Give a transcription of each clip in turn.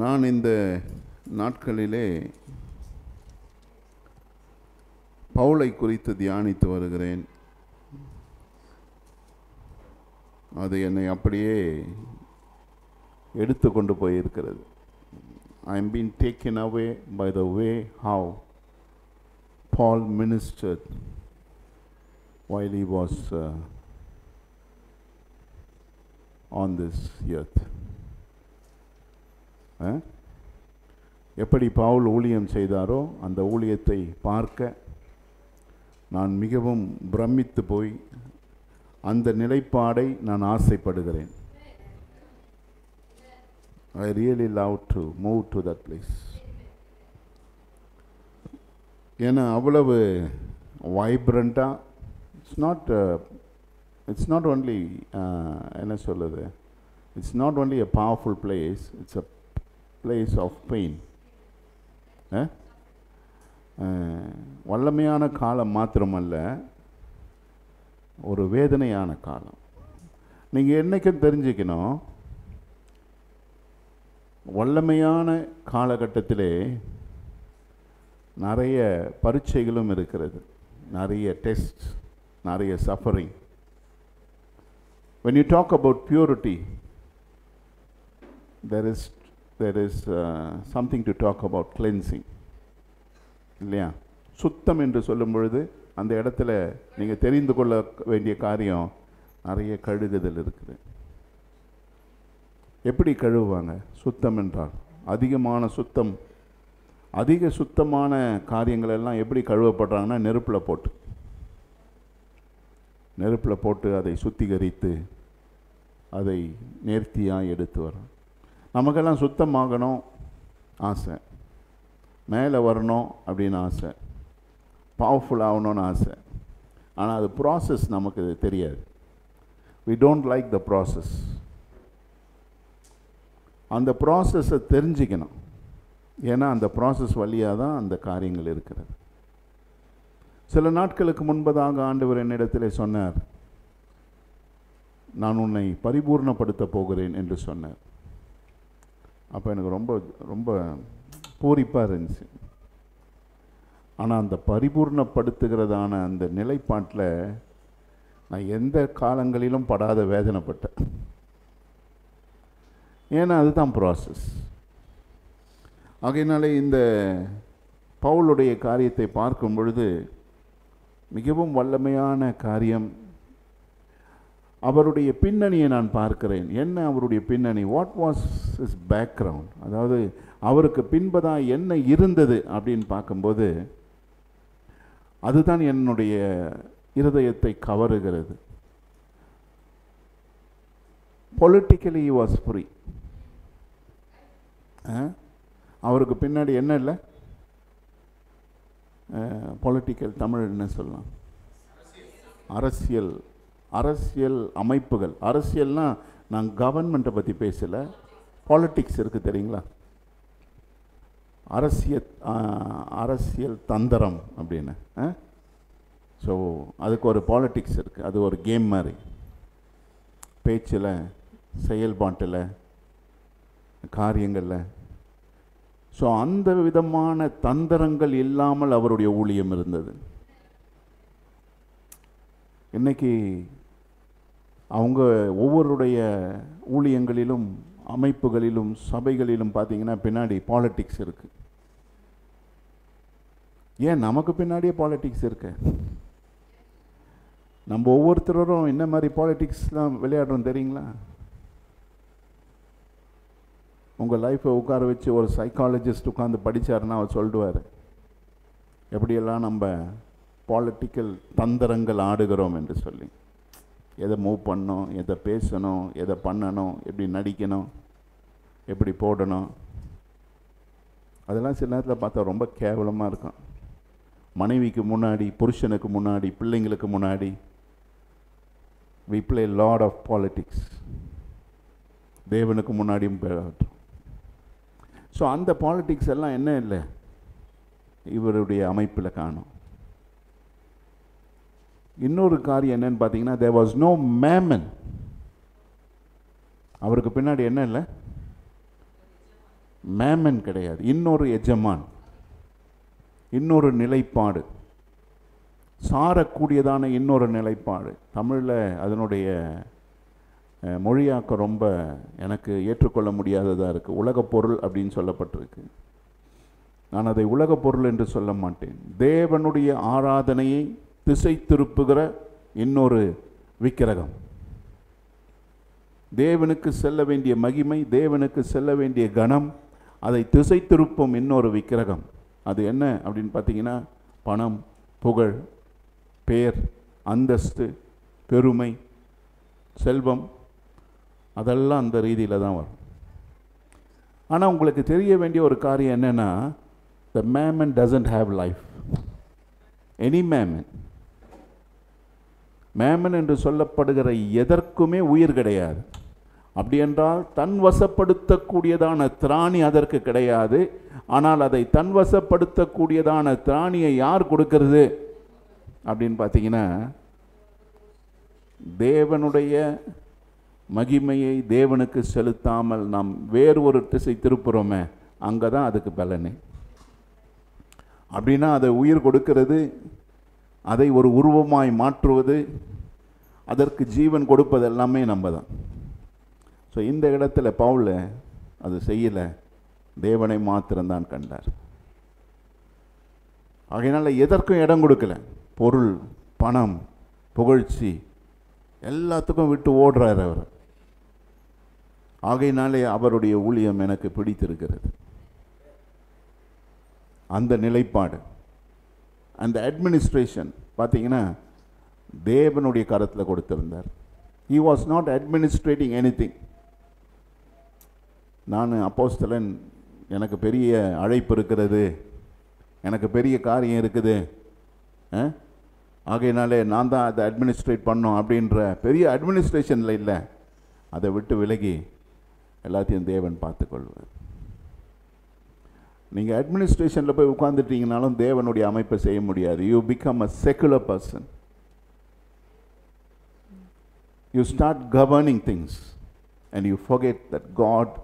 நான் இந்த நாட்களிலே பவுலை குறித்து தியானித்து வருகிறேன். அது என்னை அப்படியே எடுத்து கொண்டு போயிருக்கிறது. I am being taken away by the way how Paul ministered while he was on this earth. எப்படி பவுல் ஊழியம் செய்தாரோ அந்த ஊழியத்தை பார்க்க நான் மிகவும் பிரமித்து போய் அந்த நிலைப்பாடை நான் ஆசைப்படுகிறேன். I really love to move to that place. ஏன்னா அவ்வளவு வைப்ரண்ட்டாக it's not only என்ன சொல்லுது, it's not only a powerful place, it's a place of pain. வல்லமையான காலம் மாத்திரமல்ல, ஒரு வேதனையான காலம். நீங்கள் என்றைக்கும் தெரிஞ்சுக்கணும், வல்லமையான காலகட்டத்திலே நிறைய பரீட்சைகளும் இருக்கிறது, நிறைய டெஸ்ட், நிறைய suffering. When you talk about purity, there is something to talk about cleansing. இல்லையா? சுத்தம் என்று சொல்லும் பொழுது அந்த இடத்துல நீங்கள் தெரிந்து கொள்ள வேண்டிய காரியம் நிறைய கழுகுதல் இருக்குது. எப்படி கழுவுவாங்க? சுத்தம் என்றால் அதிக சுத்தமான காரியங்கள் எல்லாம் எப்படி கழுவப்படுறாங்கன்னா நெருப்பில் போட்டு அதை சுத்திகரித்து அதை நேர்த்தியாக எடுத்து வரோம். நமக்கெல்லாம் சுத்தமாகணும் ஆசை, மேலே வரணும் அப்படின்னு ஆசை, பவர்ஃபுல் ஆகணும்னு ஆசை. ஆனால் அது ப்ராசஸ் நமக்கு தெரியாது. we don't like the process. அந்த ப்ராசஸை தெரிஞ்சிக்கணும். ஏன்னா அந்த ப்ராசஸ் வழியாக தான் அந்த காரியங்கள் இருக்கிறது. சில நாட்களுக்கு முன்பதாக ஆண்டவர் என்னிடத்தில் சொன்னார், நான் உன்னை பரிபூர்ணப்படுத்த போகிறேன் என்று சொன்னார். அப்போ எனக்கு ரொம்ப ரொம்ப பூரிப்பாக இருந்துச்சு. ஆனால் அந்த பரிபூர்ணப்படுத்துகிறதான அந்த நிலைப்பாட்டில் நான் எந்த காலங்களிலும் படாத வேதனைப்பட்டேன். ஏன்னா அதுதான் ப்ராசஸ். ஆகையினாலே இந்த பவுலுடைய காரியத்தை பார்க்கும் பொழுது மிகவும் வல்லமையான காரியம். அவருடைய பின்னணியை நான் பார்க்கிறேன். என்ன அவருடைய பின்னணி? What was his background? அதாவது அவருக்கு பின்பதாக என்ன இருந்தது அப்படின்னு பார்க்கும்போது அதுதான் என்னுடைய இருதயத்தை கவருகிறது. Politically he was free. அவருக்கு பின்னாடி என்ன இல்லை? பொலிட்டிக்கல் தமிழ் என்ன சொல்லலாம்? அரசியல் அமைப்புகள். அரசியல்னால் நான் கவர்மெண்ட்டை பற்றி பேசலை, பாலிட்டிக்ஸ் இருக்குது தெரியுங்களா? அரசியல் தந்திரம் அப்படின்னு. ஸோ அதுக்கு ஒரு பாலிட்டிக்ஸ் இருக்குது. அது ஒரு கேம் மாதிரி, பேச்சில், செயல்பாட்டில், காரியங்களில். ஸோ அந்த விதமான தந்திரங்கள் இல்லாமல் அவருடைய ஊழியம் இருந்தது. இன்றைக்கி அவங்க ஒவ்வொருடைய ஊழியங்களிலும், அமைப்புகளிலும், சபைகளிலும் பார்த்தீங்கன்னா பின்னாடி பாலிட்டிக்ஸ் இருக்குது. ஏன் நமக்கு பின்னாடியே பாலிட்டிக்ஸ் இருக்கு? நம்ம ஒவ்வொருத்தரும் என்ன மாதிரி பாலிட்டிக்ஸ்லாம் விளையாடுறோம் தெரியுங்களா? உங்கள் லைஃப்பை உட்கார வச்சு ஒரு சைக்காலஜிஸ்ட் உட்காந்து படித்தாருன்னா அவர் சொல்லுவார் எப்படியெல்லாம் நம்ம பாலிட்டிக்கல் தந்திரங்கள் ஆடுகிறோம் என்று சொல்லி. எதை மூவ் பண்ணணும், எதை பேசணும், எதை பண்ணணும், எப்படி நடிக்கணும், எப்படி போடணும். அதெல்லாம் சில நேரத்தில் பார்த்தா ரொம்ப கேவலமாக இருக்கும். மனைவிக்கு முன்னாடி, புருஷனுக்கு முன்னாடி, பிள்ளைங்களுக்கு முன்னாடி we play lot of politics. தேவனுக்கு முன்னாடியும். ஸோ அந்த பாலிட்டிக்ஸ் எல்லாம் என்ன இல்லை இவருடைய அமைப்பில் காணும். இன்னொரு காரியம் என்னன்னு பார்த்தீங்கன்னா, there was no mammon. அவருக்கு பின்னாடி என்ன இல்லை? மேமன் கிடையாது, இன்னொரு எஜமான், இன்னொரு நிலைப்பாடு, சாரக்கூடியதான இன்னொரு நிலைப்பாடு. தமிழில் அதனுடைய மொழியாக்கம் ரொம்ப எனக்கு ஏற்றுக்கொள்ள முடியாததாக இருக்குது. உலகப் பொருள் அப்படின்னு சொல்லப்பட்டிருக்கு. நான் அதை உலகப் பொருள் என்று சொல்ல மாட்டேன். தேவனுடைய ஆராதனையை திசை திருப்புகிற இன்னொரு விக்கிரகம், தேவனுக்கு செல்ல வேண்டிய மகிமை, தேவனுக்கு செல்ல வேண்டிய கனம், அதை திசை திருப்பும் இன்னொரு விக்கிரகம். அது என்ன அப்படின்னு பார்த்தீங்கன்னா, பணம், புகழ், பேர், அந்தஸ்து, பெருமை, செல்வம், அதெல்லாம் அந்த ரீதியில் தான் வரும். ஆனால் உங்களுக்கு தெரிய வேண்டிய ஒரு காரியம் என்னென்னா, the mammon doesn't have life. Any mammon, Memon என்று சொல்லப்படுகிற எதற்குமே உயிர் கிடையாது. அப்படி என்றால் தன் வசப்படுத்தக்கூடியதான திராணி அதற்கு கிடையாது. ஆனால் அதை தன் வசப்படுத்தக்கூடியதான திராணியை யார் கொடுக்கிறது அப்படின்னு பார்த்தீங்கன்னா, தேவனுடைய மகிமையை தேவனுக்கு செலுத்தாமல் நாம் வேறு ஒரு திசை திருப்புறோமே, அங்கே தான் அதுக்கு பலனே. அப்படின்னா அதை உயிர் கொடுக்கிறது, அதை ஒரு உருவமாய் மாற்றுவது, அதற்கு ஜீவன் கொடுப்பது எல்லாமே நம்ம தான். ஸோ இந்த இடத்துல பவுல் அது செய்யலை, தேவனை மாத்திரம்தான் கண்டார். ஆகையினால எதற்கும் இடம் கொடுக்கல. பொருள், பணம், புகழ்ச்சி எல்லாத்துக்கும் விட்டு ஓடுறார் அவர். ஆகையினாலே அவருடைய ஊழியம் எனக்கு பிடித்திருக்கிறது. அந்த நிலைப்பாடு, அந்த அட்மினிஸ்ட்ரேஷன் பார்த்தீங்கன்னா தேவனுடைய கரத்தில் கொடுத்திருந்தார். he was not administrating anything. நான் அப்போஸ்தலன், எனக்கு பெரிய அழைப்பு இருக்கிறது, எனக்கு பெரிய காரியம் இருக்குது, ஆகையினாலே நான் தான் அதை அட்மினிஸ்ட்ரேட் பண்ணோம் அப்படின்ற பெரிய அட்மினிஸ்ட்ரேஷனில் இல்லை. அதை விட்டு விலகி எல்லாத்தையும் தேவன் பார்த்துக்கொள்வார். நீங்கள் அட்மினிஸ்ட்ரேஷனில் போய் உட்காந்துட்டீங்கனாலும் தேவனுடைய அமைப்பை செய்ய முடியாது. You become a secular person. You start governing things and you forget that God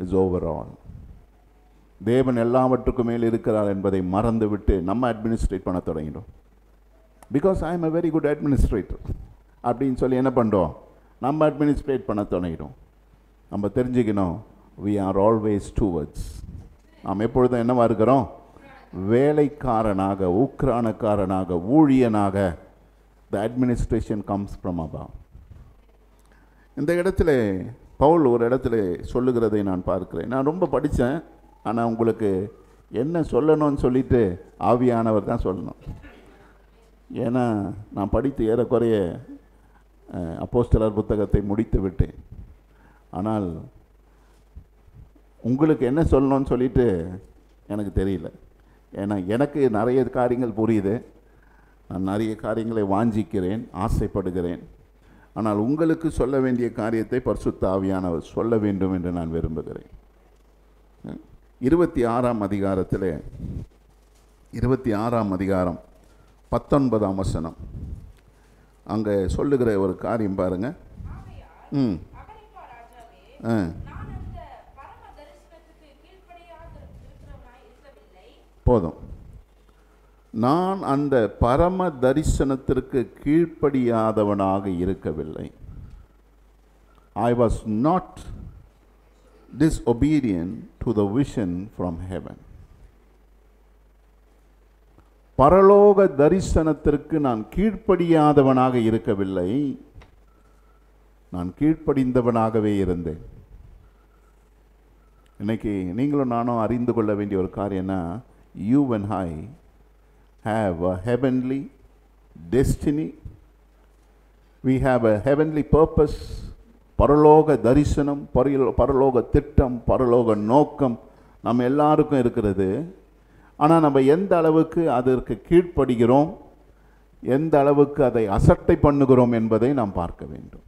is over all. தேவன் எல்லாவற்றுக்கும் மேல் இருக்கிறார் என்பதை மறந்து விட்டு நம்ம அட்மினிஸ்ட்ரேட் பண்ண தொடங்கிடும். Because I am a very good administrator அப்படின்னு சொல்லி என்ன பண்ணுறோம், நம்ம அட்மினிஸ்ட்ரேட் பண்ண தொடங்கிடும். நம்ம தெரிஞ்சுக்கணும், we are always stewards. நாம் எப்பொழுதும் என்னவா இருக்கிறோம், வேலைக்காரனாக, ஊக்ரானக்காரனாக, ஊழியனாக. the administration comes from above. இந்த இடத்துல பவுல் ஒரு இடத்துல சொல்லுகிறதை நான் பார்க்கிறேன். நான் ரொம்ப படித்தேன், ஆனால் உங்களுக்கு என்ன சொல்லணும்னு சொல்லிட்டு ஆவியானவர் தான் சொல்லணும். ஏன்னா நான் படித்து ஏறக்குறைய அப்போஸ்தலர் புத்தகத்தை முடித்து விட்டேன். ஆனால் உங்களுக்கு என்ன சொல்லணும்னு சொல்லிட்டு எனக்கு தெரியல. ஏன்னா எனக்கு நிறைய காரியங்கள் புரியுது, நான் நிறைய காரியங்களை வாஞ்சிக்கிறேன், ஆசைப்படுகிறேன். ஆனால் உங்களுக்கு சொல்ல வேண்டிய காரியத்தை பரிசுத்த ஆவியானவர் சொல்ல வேண்டும் என்று நான் விரும்புகிறேன். 26ஆம் அதிகாரத்தில் 26ஆம் அதிகாரம் 19ஆம் வசனம் அங்கே சொல்லுகிற ஒரு காரியம் பாருங்க. போதும். நான் அந்த பரம தரிசனத்திற்கு கீழ்ப்படியாதவனாக இருக்கவில்லை. I was not disobedient to the vision from heaven. பரலோக தரிசனத்திற்கு நான் கீழ்ப்படியாதவனாக இருக்கவில்லை, நான் கீழ்ப்படிந்தவனாகவே இருந்தேன். இன்னைக்கு நீங்களும் நானும் அறிந்து கொள்ள வேண்டிய ஒரு காரியம்னா, you and I have a heavenly destiny. We have a heavenly purpose. பரலோக தரிசனம், பரலோக திட்டம், பரலோக நோக்கம் நம்ம எல்லாருக்கும் இருக்கிறது. ஆனால் நம்ம எந்த அளவுக்கு அதற்கு கீழ்ப்படுகிறோம், எந்த அளவுக்கு அதை அசட்டை பண்ணுகிறோம் என்பதை நாம் பார்க்க வேண்டும்.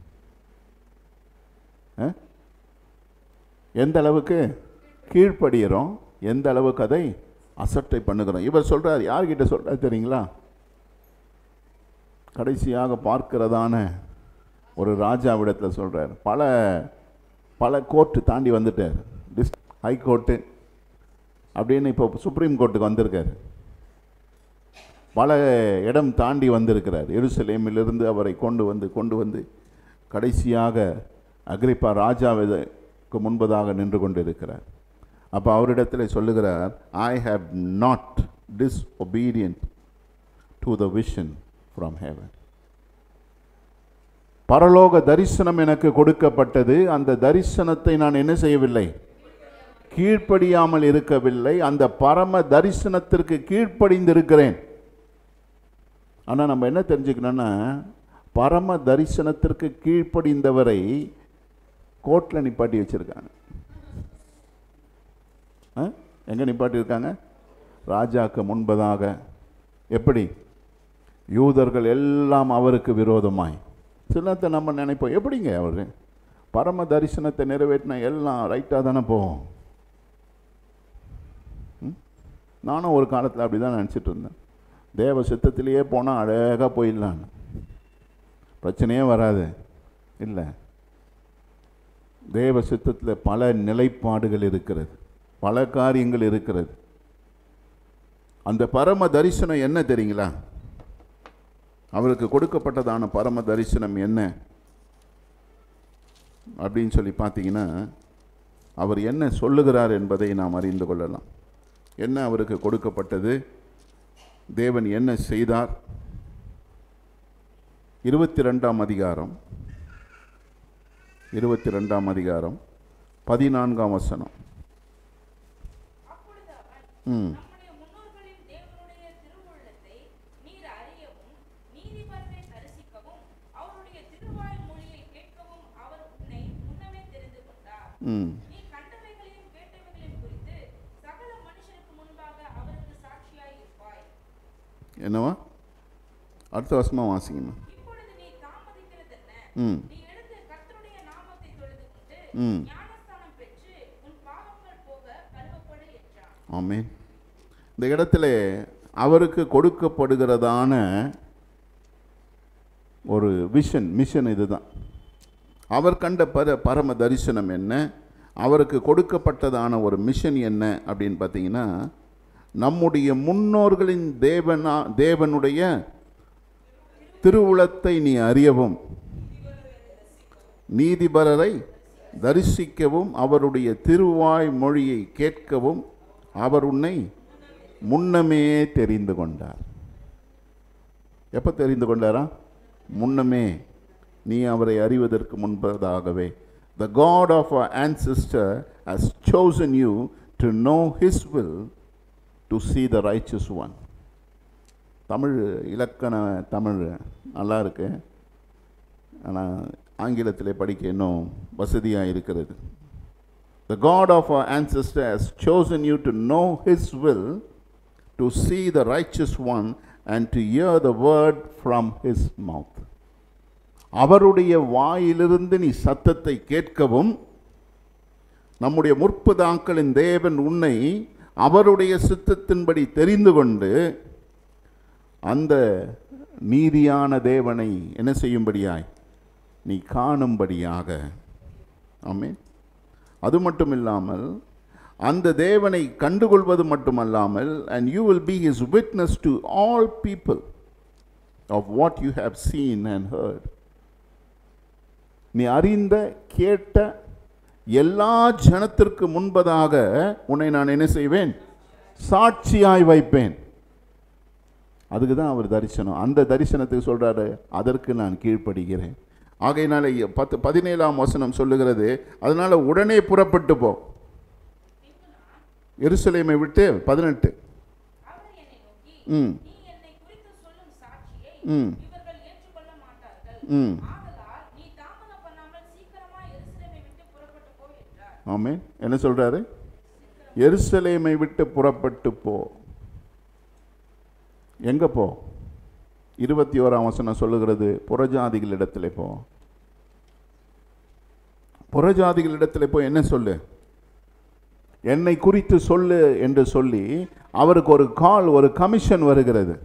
எந்த அளவுக்கு கீழ்ப்படுகிறோம், எந்த அளவுக்கு அதை அசட்டை பண்ணுகிறோம். இவர் சொல்கிறார், யார்கிட்ட சொல்கிறார் தெரியுங்களா? கடைசியாக பார்க்கிறதான ஒரு ராஜாவிடத்தில் சொல்கிறார். பல கோர்ட்டு தாண்டி வந்துட்டார். ஹை கோர்ட்டு, அப்படின்னு இப்போ சுப்ரீம் கோர்ட்டுக்கு வந்திருக்காரு. பல இடம் தாண்டி வந்திருக்கிறார். எருசலேமிலிருந்து அவரை கொண்டு வந்து கடைசியாக அக்ரிப்பா ராஜாவுக்கு முன்பதாக நின்று கொண்டு இருக்கிறார். அப்போ அவரிடத்தில் சொல்லுகிறார், I have not disobedient to the vision from heaven. பரலோக தரிசனம் எனக்கு கொடுக்கப்பட்டது, அந்த தரிசனத்தை நான் என்ன செய்யவில்லை? கீழ்ப்படியாமல் இருக்கவில்லை. அந்த பரம தரிசனத்திற்கு கீழ்ப்படிந்திருக்கிறேன். ஆனால் நம்ம என்ன தெரிஞ்சுக்கணும்னா, பரம தரிசனத்திற்கு கீழ்ப்படிந்தவரை கோர்ட்டில் நிப்பாட்டி வச்சிருக்காங்க. எங்கே நிப்பாட்டியிருக்காங்க? ராஜாக்கு முன்பதாக. எப்படி? யூதர்கள் எல்லாம் அவருக்கு விரோதமாய். சிலத்தை நம்ம நினைப்போம், எப்படிங்க அவர் பரம தரிசனத்தை நிறைவேற்றின எல்லாம் ரைட்டாக தானே போகும். நானும் ஒரு காலத்தில் அப்படி தான் நினச்சிட்டு இருந்தேன். தேவ சித்தத்திலேயே போனால் அழகாக போயிடலான்னு, பிரச்சனையே வராது. இல்லை, தேவ சித்தத்தில் பல நிலைப்பாடுகள் இருக்கிறது, பல காரியங்கள் இருக்கிறது. அந்த பரம தரிசனம் என்ன தெரியுங்களா? அவருக்கு கொடுக்கப்பட்டதான பரம தரிசனம் என்ன அப்படின்னு சொல்லி பார்த்தீங்கன்னா, அவர் என்ன சொல்லுகிறார் என்பதை நாம் அறிந்து கொள்ளலாம். என்ன அவருக்கு கொடுக்கப்பட்டது, தேவன் என்ன செய்தார்? 22ஆம் அதிகாரம் 14ஆம் வசனம். என்னவா? அடுத்த வசனமா வாசிங்கம்மா. ஆமென். இந்த இடத்துல அவருக்கு கொடுக்கப்படுகிறதான ஒரு மிஷன் இதுதான். அவர் கண்ட பரம தரிசனம் என்ன, அவருக்கு கொடுக்கப்பட்டதான ஒரு மிஷன் என்ன அப்படின்னு பார்த்தீங்கன்னா, நம்முடைய முன்னோர்களின் தேவனுடைய திருவுளத்தை நீ அறியவும், நீதிபரரை தரிசிக்கவும், அவருடைய திருவாய் மொழியை கேட்கவும் அவர் உன்னை முன்னமே தெரிந்து கொண்டார். எப்போ தெரிந்து கொண்டாரா? முன்னமே, நீ அவரை அறிவதற்கு முன்பதாகவே. The God of our ancestor has chosen you to know His will, to see the righteous one. Tamil இலக்கண தமிழ் நல்லா இருக்கு, ஆனால் ஆங்கிலத்தில் படிக்க இன்னும் வசதியாக இருக்கிறது. The God of our ancestor has chosen you to know His will, to see the righteous one, and to hear the word from His mouth. அவருடைய வாயிலிருந்து நீ சத்தத்தை கேட்கவும், நம்முடைய முற்பிதாக்களின் தேவன் உன்னை அவருடைய சித்தத்தின்படி தெரிந்து கொண்டு அந்த நீதியான தேவனை என்ன செய்யும்படியாய் நீ காணும்படியாக. ஆமென். அது மட்டும் இல்லாமல் அந்த தேவனை கண்டுகொள்வது மட்டுமல்லாமல், and you will be his witness to all people of what you have seen and heard. நீ அறிந்த கேட்ட எல்லா ஜனத்திற்கு முன்பதாக உன்னை நான் என்ன செய்வேன்? சாட்சியாய் வைப்பேன். அதுக்கு தான் அவர் தரிசனம். அந்த தரிசனத்துக்கு சொல்றாரு, அதற்கு நான் கீழ்ப்படுகிறேன். ஆகையினால 17ஆம் வசனம் சொல்லுகிறது, அதனால உடனே புறப்பட்டு போ எருசலேமை விட்டு. 18 ஆமென். என்ன சொல்றாரு? எருசலேமை விட்டு புறப்பட்டு போ. எங்க போ? 21ஆம் வசனம் சொல்லுகிறது, புறஜாதிகளிடத்திலே போ. புறஜாதிகளிடத்திலே போய் என்ன சொல்லு? என்னை குறித்து சொல்லு என்று சொல்லி அவருக்கு ஒரு கால், ஒரு கமிஷன் வருகிறது.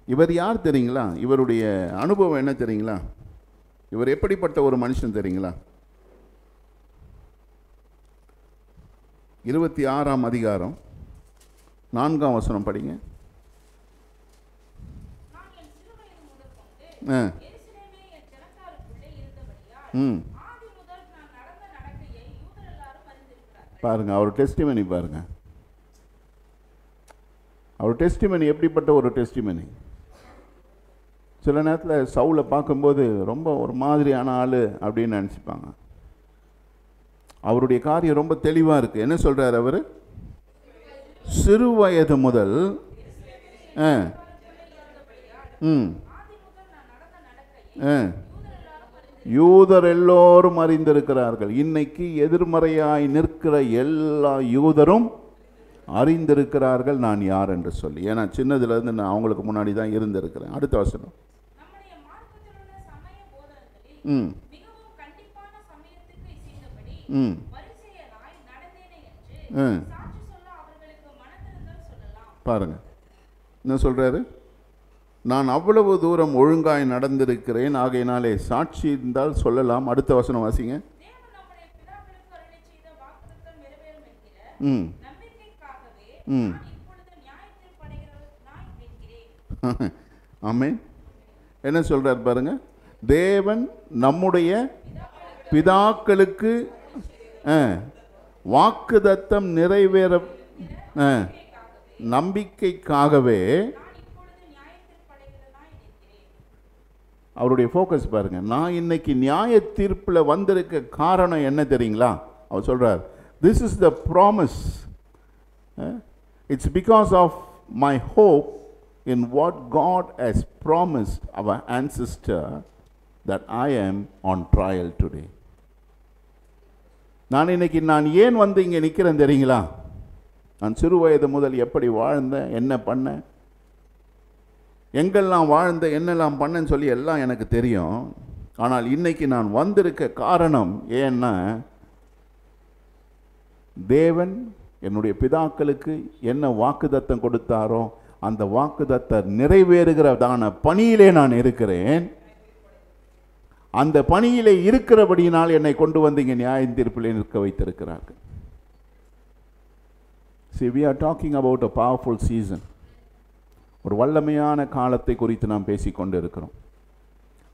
இவர் யார் தெரியுங்களா? இவருடைய அனுபவம் என்ன தெரியுங்களா? இவர் எப்படிப்பட்ட ஒரு மனுஷன் தெரியுங்களா? 26ஆம் அதிகாரம் 4ஆம் வசனம் படிங்க. பாருங்க அவர் டெஸ்டிமனி, பாருங்க அவர் டெஸ்டிமனி எப்படிப்பட்ட ஒரு டெஸ்டிமனி. சில நேரத்தில் சவுலை பார்க்கும்போது ரொம்ப ஒரு மாதிரியான ஆள் அப்படின்னு நினச்சிப்பாங்க. அவருடைய காரியம் ரொம்ப தெளிவாக இருக்குது. என்ன சொல்கிறார் அவர்? சிறு வயது முதல் யூதர் எல்லோரும் அறிந்திருக்கிறார்கள். இன்னைக்கு எதிர்மறையாய் நிற்கிற எல்லா யூதரும் அறிந்திருக்கிறார்கள் நான் யார் என்று சொல்லி. ஏன்னா சின்னதுலேருந்து நான் அவங்களுக்கு முன்னாடி தான் இருந்திருக்கிறேன். அடுத்த வசனம். பாருங்க என்ன சொல்றாரு? நான் அவ்வளவு தூரம் ஒழுங்காய் நடந்திருக்கிறேன், ஆகையினாலே சாட்சி இருந்தால் சொல்லலாம். அடுத்த வசனம் வாசிங்க. ஆமென். என்ன சொல்றார் பாருங்க? தேவன் நம்முடைய பிதாக்களுக்கு வாக்குத்தத்தம் நிறைவேற நம்பிக்கைக்காகவே. அவருடைய ஃபோக்கஸ் பாருங்க. நான் இன்னைக்கு நியாய தீர்ப்பில் வந்திருக்க காரணம் என்ன தெரியுங்களா? அவர் சொல்றார், this is the promise. It's because of my hope in what God has promised our ancestor that I am on trial today. நான் இன்னைக்கு ஏன் வந்து இங்கே நிற்கிறேன் தெரியுங்களா? நான் சிறு வயது முதல் எப்படி வாழ்ந்தேன், என்ன பண்ணேன், எங்கெல்லாம் வாழ்ந்த, என்னெல்லாம் பண்ணேன்னு சொல்லி எல்லாம் எனக்கு தெரியும். ஆனால் இன்னைக்கு நான் வந்திருக்க காரணம் ஏன்னா, தேவன் என்னுடைய பிதாக்களுக்கு என்ன வாக்குத்தத்தம் கொடுத்தாரோ அந்த வாக்குத்தத்தம் நிறைவேறுகிறதான பணியிலே நான் இருக்கிறேன். அந்த பணியிலே இருக்கிறபடியினால் என்னை கொண்டு வந்து இங்கே நியாய தீர்ப்பிலே நிற்க வைத்திருக்கிறார்கள். See, we are talking about a powerful season. ஒரு வல்லமையான காலத்தை குறித்து நாம் பேசிக்கொண்டு இருக்கிறோம்.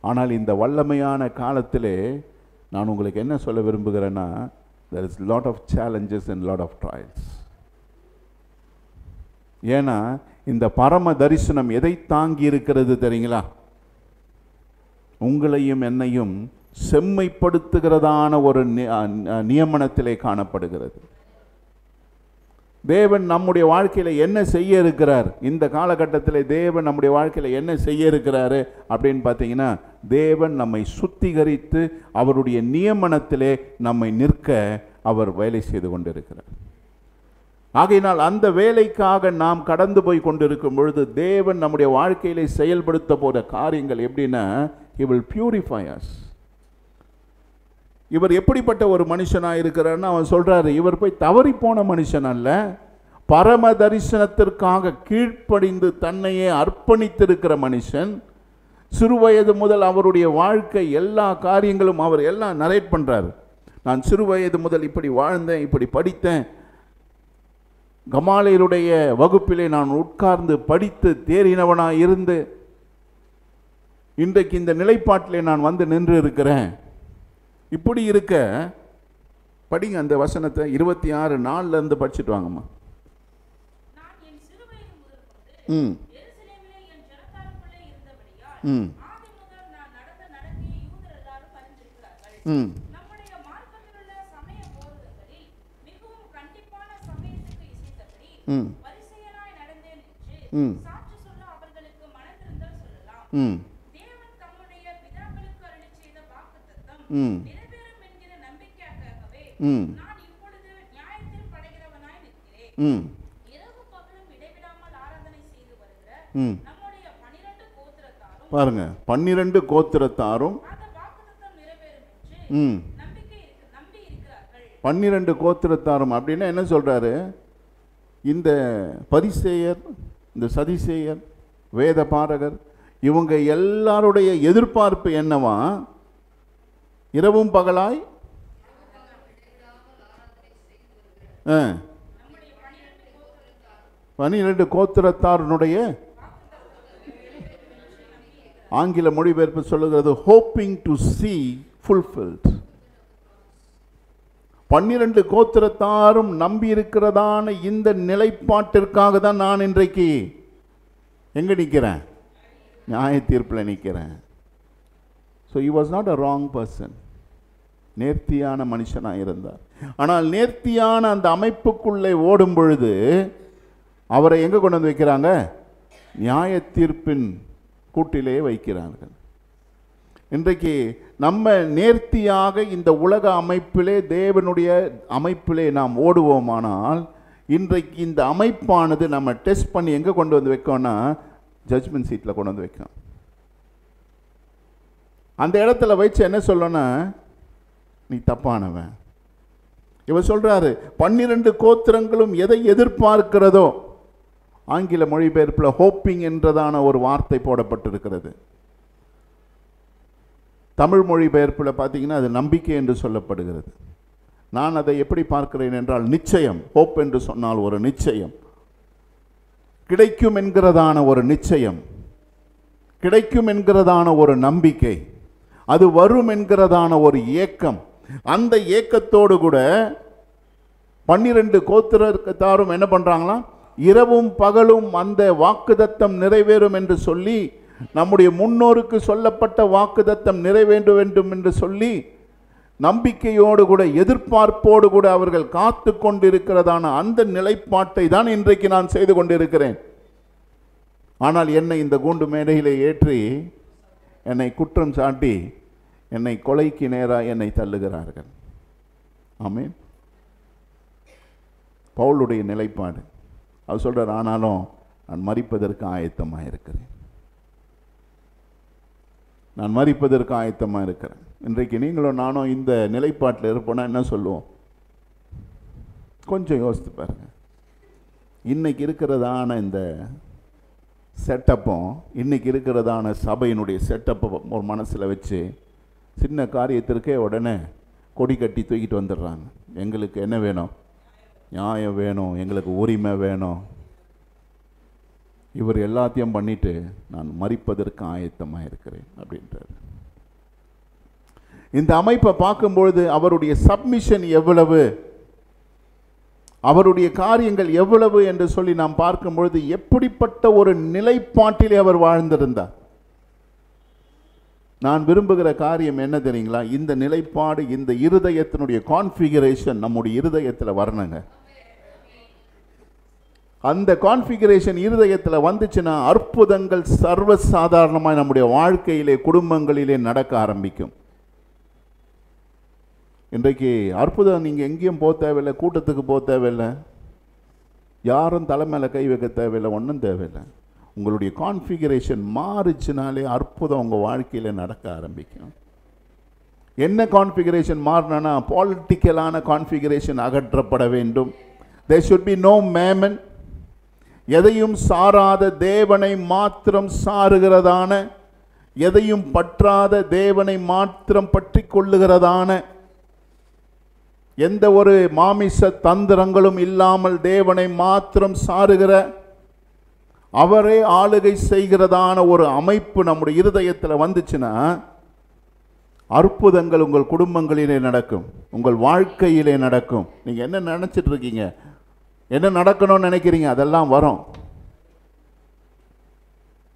ஆனால் இந்த வல்லமையான காலத்திலே நான் உங்களுக்கு என்ன சொல்ல விரும்புகிறேன்னா, there is lot of challenges and lot of trials. ஏன்னா இந்த பரம தரிசனம் எதை தாங்கி இருக்கிறது தெரியுங்களா? உங்களையும் என்னையும் செம்மைப்படுத்துகிறதான ஒரு நியமனத்திலே காணப்படுகிறது. தேவன் நம்முடைய வாழ்க்கையில் என்ன செய்ய இருக்கிறார், இந்த காலகட்டத்தில் தேவன் நம்முடைய வாழ்க்கையில் என்ன செய்ய இருக்கிறாரு அப்படின்னு பார்த்தீங்கன்னா, தேவன் நம்மை சுத்திகரித்து அவருடைய நியமனத்திலே நம்மை நிற்க அவர் வேலை செய்து கொண்டிருக்கிறார். ஆகையினால் அந்த வேலைக்காக நாம் கடந்து போய் கொண்டிருக்கும் பொழுது தேவன் நம்முடைய வாழ்க்கையிலே செயல்படுத்த போகிற காரியங்கள் எப்படின்னா, He will purify us. இவர் எப்படிப்பட்ட ஒரு மனுஷனாக இருக்கிறார்னு அவன் சொல்கிறாரு. இவர் போய் தவறி போன மனுஷன் அல்ல, பரம தரிசனத்திற்காக கீழ்ப்படிந்து தன்னையே அர்ப்பணித்திருக்கிற மனுஷன். சிறுவயது முதல் அவருடைய வாழ்க்கை எல்லா காரியங்களும் அவர் எல்லாம் நரேட் பண்ணுறாரு. நான் சிறுவயது முதல் இப்படி வாழ்ந்தேன், இப்படி படித்தேன், கமாலியருடைய வகுப்பிலே நான் உட்கார்ந்து படித்து தேறினவனாக இருந்து இன்றைக்கு இந்த நிலைப்பாட்டிலே நான் வந்து நின்று இருக்கிறேன். இப்படி இருக்க படிங்க அந்த வசனத்தை 26:4 படிச்சுட்டு வாங்கம்மா. பாருங்க, 12 கோத்திரத்தாரும் 12 கோத்திரத்தாரும் அப்படின்னா என்ன சொல்றாரு? இந்த பரிசேயர், இந்த சதிசேயர், வேத பாரகர், இவங்க எல்லாருடைய எதிர்பார்ப்பு என்னவா? இரவும் பகலாய் 12 கோத்திரத்தாருடைய ஆங்கில மொழிபெயர்ப்பு சொல்லுகிறது ஹோப்பிங் டு see fulfilled. 12 கோத்திரத்தாரும் நம்பி இருக்கிறதான இந்த நிலைப்பாட்டிற்காக தான் நான் இன்றைக்கு எங்க நிற்கிறேன்? நியாய தீர்ப்பில் நிற்கிறேன். So he was not a wrong person. நேர்த்தியான மனுஷனாக இருந்தார். ஆனால் நேர்த்தியான அந்த அமைப்புக்குள்ளே ஓடும் பொழுது அவரை எங்கே கொண்டு வந்து வைக்கிறாங்க? நியாய தீர்ப்பின் கூட்டிலே வைக்கிறார்கள். இன்றைக்கு நம்ம நேர்த்தியாக இந்த உலக அமைப்பிலே தேவனுடைய அமைப்பிலே நாம் ஓடுவோமானால் இன்றைக்கு இந்த அமைப்பானது நம்ம டெஸ்ட் பண்ணி எங்கே கொண்டு வந்து வைக்கோம்னா ஜட்ஜ்மெண்ட் சீட்டில் கொண்டு வந்து வைக்கும். அந்த இடத்துல வச்சு என்ன சொல்லணும்னா நீ தப்பானவன். இவர் சொல்றாரு 12 கோத்திரங்களும் எதை எதிர்பார்க்கிறதோ, ஆங்கில மொழிபெயர்ப்பில் ஹோப்பிங் என்றதான ஒரு வார்த்தை போடப்பட்டிருக்கிறது. தமிழ் மொழிபெயர்ப்பில் பார்த்தீங்கன்னா அது நம்பிக்கை என்று சொல்லப்படுகிறது. நான் அதை எப்படி பார்க்கிறேன் என்றால் நிச்சயம். ஹோப் என்று சொன்னால் ஒரு நிச்சயம், கிடைக்கும் என்கிறதான ஒரு நிச்சயம், கிடைக்கும் என்கிறதான ஒரு நம்பிக்கை, அது வரும் என்கிறதான ஒரு ஏக்கம். அந்த ஏக்கத்தோடு கூட 12 கோத்திரத்தாரும் என்ன பண்றாங்களா? இரவும் பகலும் அந்த வாக்குத்தத்தம் நிறைவேறும் என்று சொல்லி, நம்முடைய முன்னோருக்கு சொல்லப்பட்ட வாக்குத்தத்தம் நிறைவேற வேண்டும் என்று சொல்லி நம்பிக்கையோடு கூட எதிர்பார்ப்போடு கூட அவர்கள் காத்து கொண்டிருக்கிறதான அந்த நிலைப்பாட்டை தான் இன்றைக்கு நான் செய்து கொண்டிருக்கிறேன். ஆனால் என்னை இந்த கூண்டு மேடையிலே ஏற்றி என்னை குற்றம் சாட்டி என்னை கொலைக்கு நேராக என்னை தள்ளுகிறார்கள். ஆமென். பவுலுடைய நிலைப்பாடு அவர் சொல்றார், ஆனாலும் நான் மரிப்பதற்கு ஆயத்தமாக இருக்கிறேன், நான் மரிப்பதற்கு ஆயத்தமாக இருக்கிறேன். இன்றைக்கு நீங்களும் நானும் இந்த நிலைப்பாட்டில் இருப்போம்னா என்ன சொல்லுவோம்? கொஞ்சம் யோசித்து பாருங்க. இன்னைக்கு இருக்கிறதான இந்த செட்டப்பும் இன்னைக்கு இருக்கிறதான சபையினுடைய செட்டப்பை ஒரு மனசில் வச்சு சின்ன காரியத்திற்கே உடனே கொடி கட்டி தூக்கிட்டு வந்துடுறாங்க. எங்களுக்கு என்ன வேணும்? நியாயம் வேணும், எங்களுக்கு உரிமை வேணும். இவர் எல்லாத்தையும் பண்ணிட்டு நான் மரிப்பதற்கு ஆயத்தமாக இருக்கிறேன் அப்படின்றார். இந்த அமைப்பை பார்க்கும்பொழுது அவருடைய சப்மிஷன் எவ்வளவு, அவருடைய காரியங்கள் எவ்வளவு என்று சொல்லி நாம் பார்க்கும் பொழுது எப்படிப்பட்ட ஒரு நிலைப்பாட்டிலே அவர் வாழ்ந்திருந்தார். நான் விரும்புகிற காரியம் என்ன தெரியுங்களா? இந்த நிலைப்பாடு, இந்த இருதயத்தினுடைய கான்ஃபிகரேஷன் நம்முடைய இருதயத்தில் வரணுங்க. அந்த கான்ஃபிகரேஷன் இருதயத்தில் வந்துச்சுன்னா அற்புதங்கள் சர்வசாதாரணமாக நம்முடைய வாழ்க்கையிலே குடும்பங்களிலே நடக்க ஆரம்பிக்கும். இன்றைக்கு அற்புதம் நீங்கள் எங்கேயும் போக தேவையில்லை, கூட்டத்துக்கு போக தேவையில்லை, யாரும் தலைமையில கை வைக்க தேவையில்லை, ஒன்றும் தேவையில்லை. உங்களுடைய கான்ஃபிகரேஷன் மாறுச்சுனாலே அற்புதம் உங்கள் வாழ்க்கையில் நடக்க ஆரம்பிக்கும். என்ன கான்ஃபிகரேஷன் மாறினா? பாலிட்டிக்கலான கான்ஃபிகரேஷன் அகற்றப்பட வேண்டும். there should be no mammon. எதையும் சாராத தேவனை மாத்திரம் சாருகிறதான, எதையும் பற்றாத தேவனை மாத்திரம் பற்றி கொள்ளுகிறதான, எந்த ஒரு மாமிச தந்திரங்களும் இல்லாமல் தேவனை மாத்திரம் சாருகிற, அவரே ஆளுகை செய்கிறதான ஒரு அமைப்பு நம்முடைய இருதயத்தில் வந்துச்சுன்னா அற்புதங்கள் உங்கள் குடும்பங்களிலே நடக்கும், உங்கள் வாழ்க்கையிலே நடக்கும். நீங்கள் என்ன நினச்சிட்டு இருக்கீங்க, என்ன நடக்கணும்னு நினைக்கிறீங்க, அதெல்லாம் வரும்.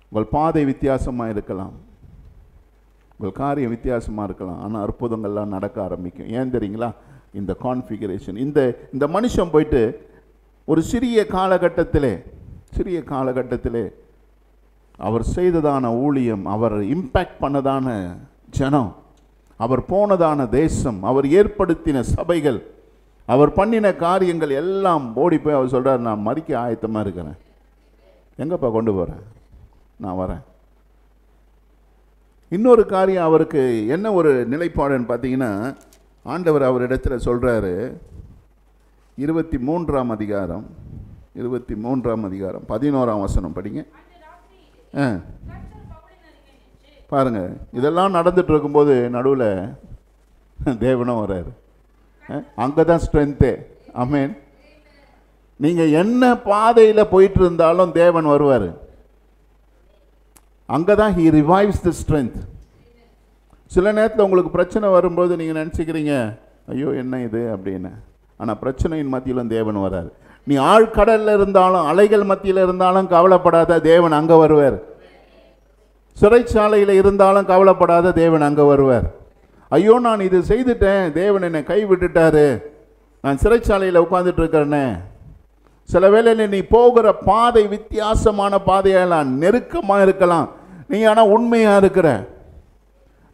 உங்கள் பாதை வித்தியாசமாக இருக்கலாம், உங்கள் காரியம் வித்தியாசமாக இருக்கலாம், ஆனால் அற்புதங்கள்லாம் நடக்க ஆரம்பிக்கும். ஏன் தெரியுங்களா? இந்த கான்ஃபிகரேஷன். இந்த மனுஷன் போயிட்டு ஒரு சிறிய காலகட்டத்திலே அவர் செய்ததான ஊழியம், அவர் இம்பேக்ட் பண்ணதான ஜனம், அவர் போனதான தேசம், அவர் ஏற்படுத்தின சபைகள், அவர் பண்ணின காரியங்கள் எல்லாம் ஓடி போய் அவர் சொல்கிறார், நான் மரிக்க ஆயத்தமாக இருக்கிறேன். எங்கப்பா கொண்டு போகிறேன்? நான் வரேன். இன்னொரு காரியம் அவருக்கு என்ன ஒரு நிலைப்பாடுன்னு பார்த்தீங்கன்னா, ஆண்டவர் அவரிடத்தில் சொல்கிறாரு, 23ஆம் அதிகாரம் 11ஆம் வசனம் படிங்க. பாருங்க, இதெல்லாம் நடந்துட்டு இருக்கும்போது நடுவில் தேவனும் வர்றாரு. அங்கே தான் ஸ்ட்ரென்த்தே. ஆமென். நீங்கள் என்ன பாதையில் போயிட்டு இருந்தாலும் தேவன் வருவார். அங்கே தான் He revives the strength. சில நேரத்தில் உங்களுக்கு பிரச்சனை வரும்போது நீங்கள் நினச்சிக்கிறீங்க, ஐயோ என்ன இது அப்படின்னு. ஆனால் பிரச்சனையின் மத்தியிலும் தேவன் வரார். நீ ஆழ்கடலில் இருந்தாலும் அலைகள் மத்தியில் இருந்தாலும் கவலைப்படாத, தேவன் அங்கே வருவார். சிறைச்சாலையில் இருந்தாலும் கவலைப்படாத, தேவன் அங்கே வருவார். ஐயோ நான் இது செய்துட்டேன், தேவன் என்னை கை விட்டுட்டாரு, நான் சிறைச்சாலையில் உட்காந்துட்டு இருக்கிறேன்னே. சில வேளையில் நீ போகிற பாதை வித்தியாசமான பாதையெல்லாம் நெருக்கமாக இருக்கலாம், நீ ஆனால் உண்மையாக இருக்கிற,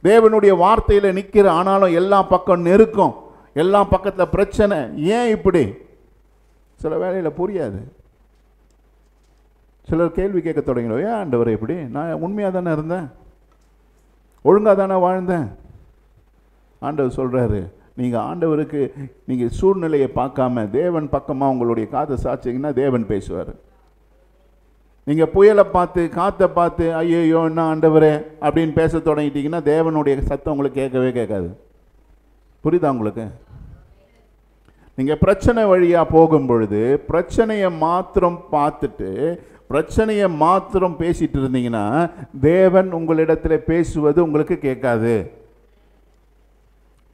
தேவனுடைய வார்த்தையில் நிற்கிற, ஆனாலும் எல்லா பக்கம் நெருக்கம், எல்லா பக்கத்தில் பிரச்சனை. ஏன் இப்படி? சில வேளையில் புரியாது. சிலர் கேள்வி கேட்க தொடங்கிடும், ஏன் ஆண்டவர் இப்படி? நான் உண்மையாக தானே இருந்தேன், ஒழுங்காக தானே வாழ்ந்தேன். ஆண்டவர் சொல்கிறாரு, நீங்கள் ஆண்டவருக்கு நீங்கள் சூழ்நிலையை பார்க்காம தேவன் பக்கமாக உங்களுடைய காதை சாய்ச்சிங்கன்னா தேவன் பேசுவார். நீங்கள் புயலை பார்த்து காற்றை பார்த்து ஐயோ என்ன ஆண்டவரே அப்படின்னு பேச தொடங்கிட்டீங்கன்னா தேவனுடைய சத்தம் உங்களுக்கு கேட்கவே கேட்காது. புரியுதா உங்களுக்கு? நீங்கள் பிரச்சனை வழியாக போகும் பொழுது பிரச்சனையை மாத்திரம் பார்த்துட்டு பிரச்சனையை மாத்திரம் பேசிட்டு இருந்தீங்கன்னா தேவன் உங்களிடத்தில் பேசுவது உங்களுக்கு கேட்காது.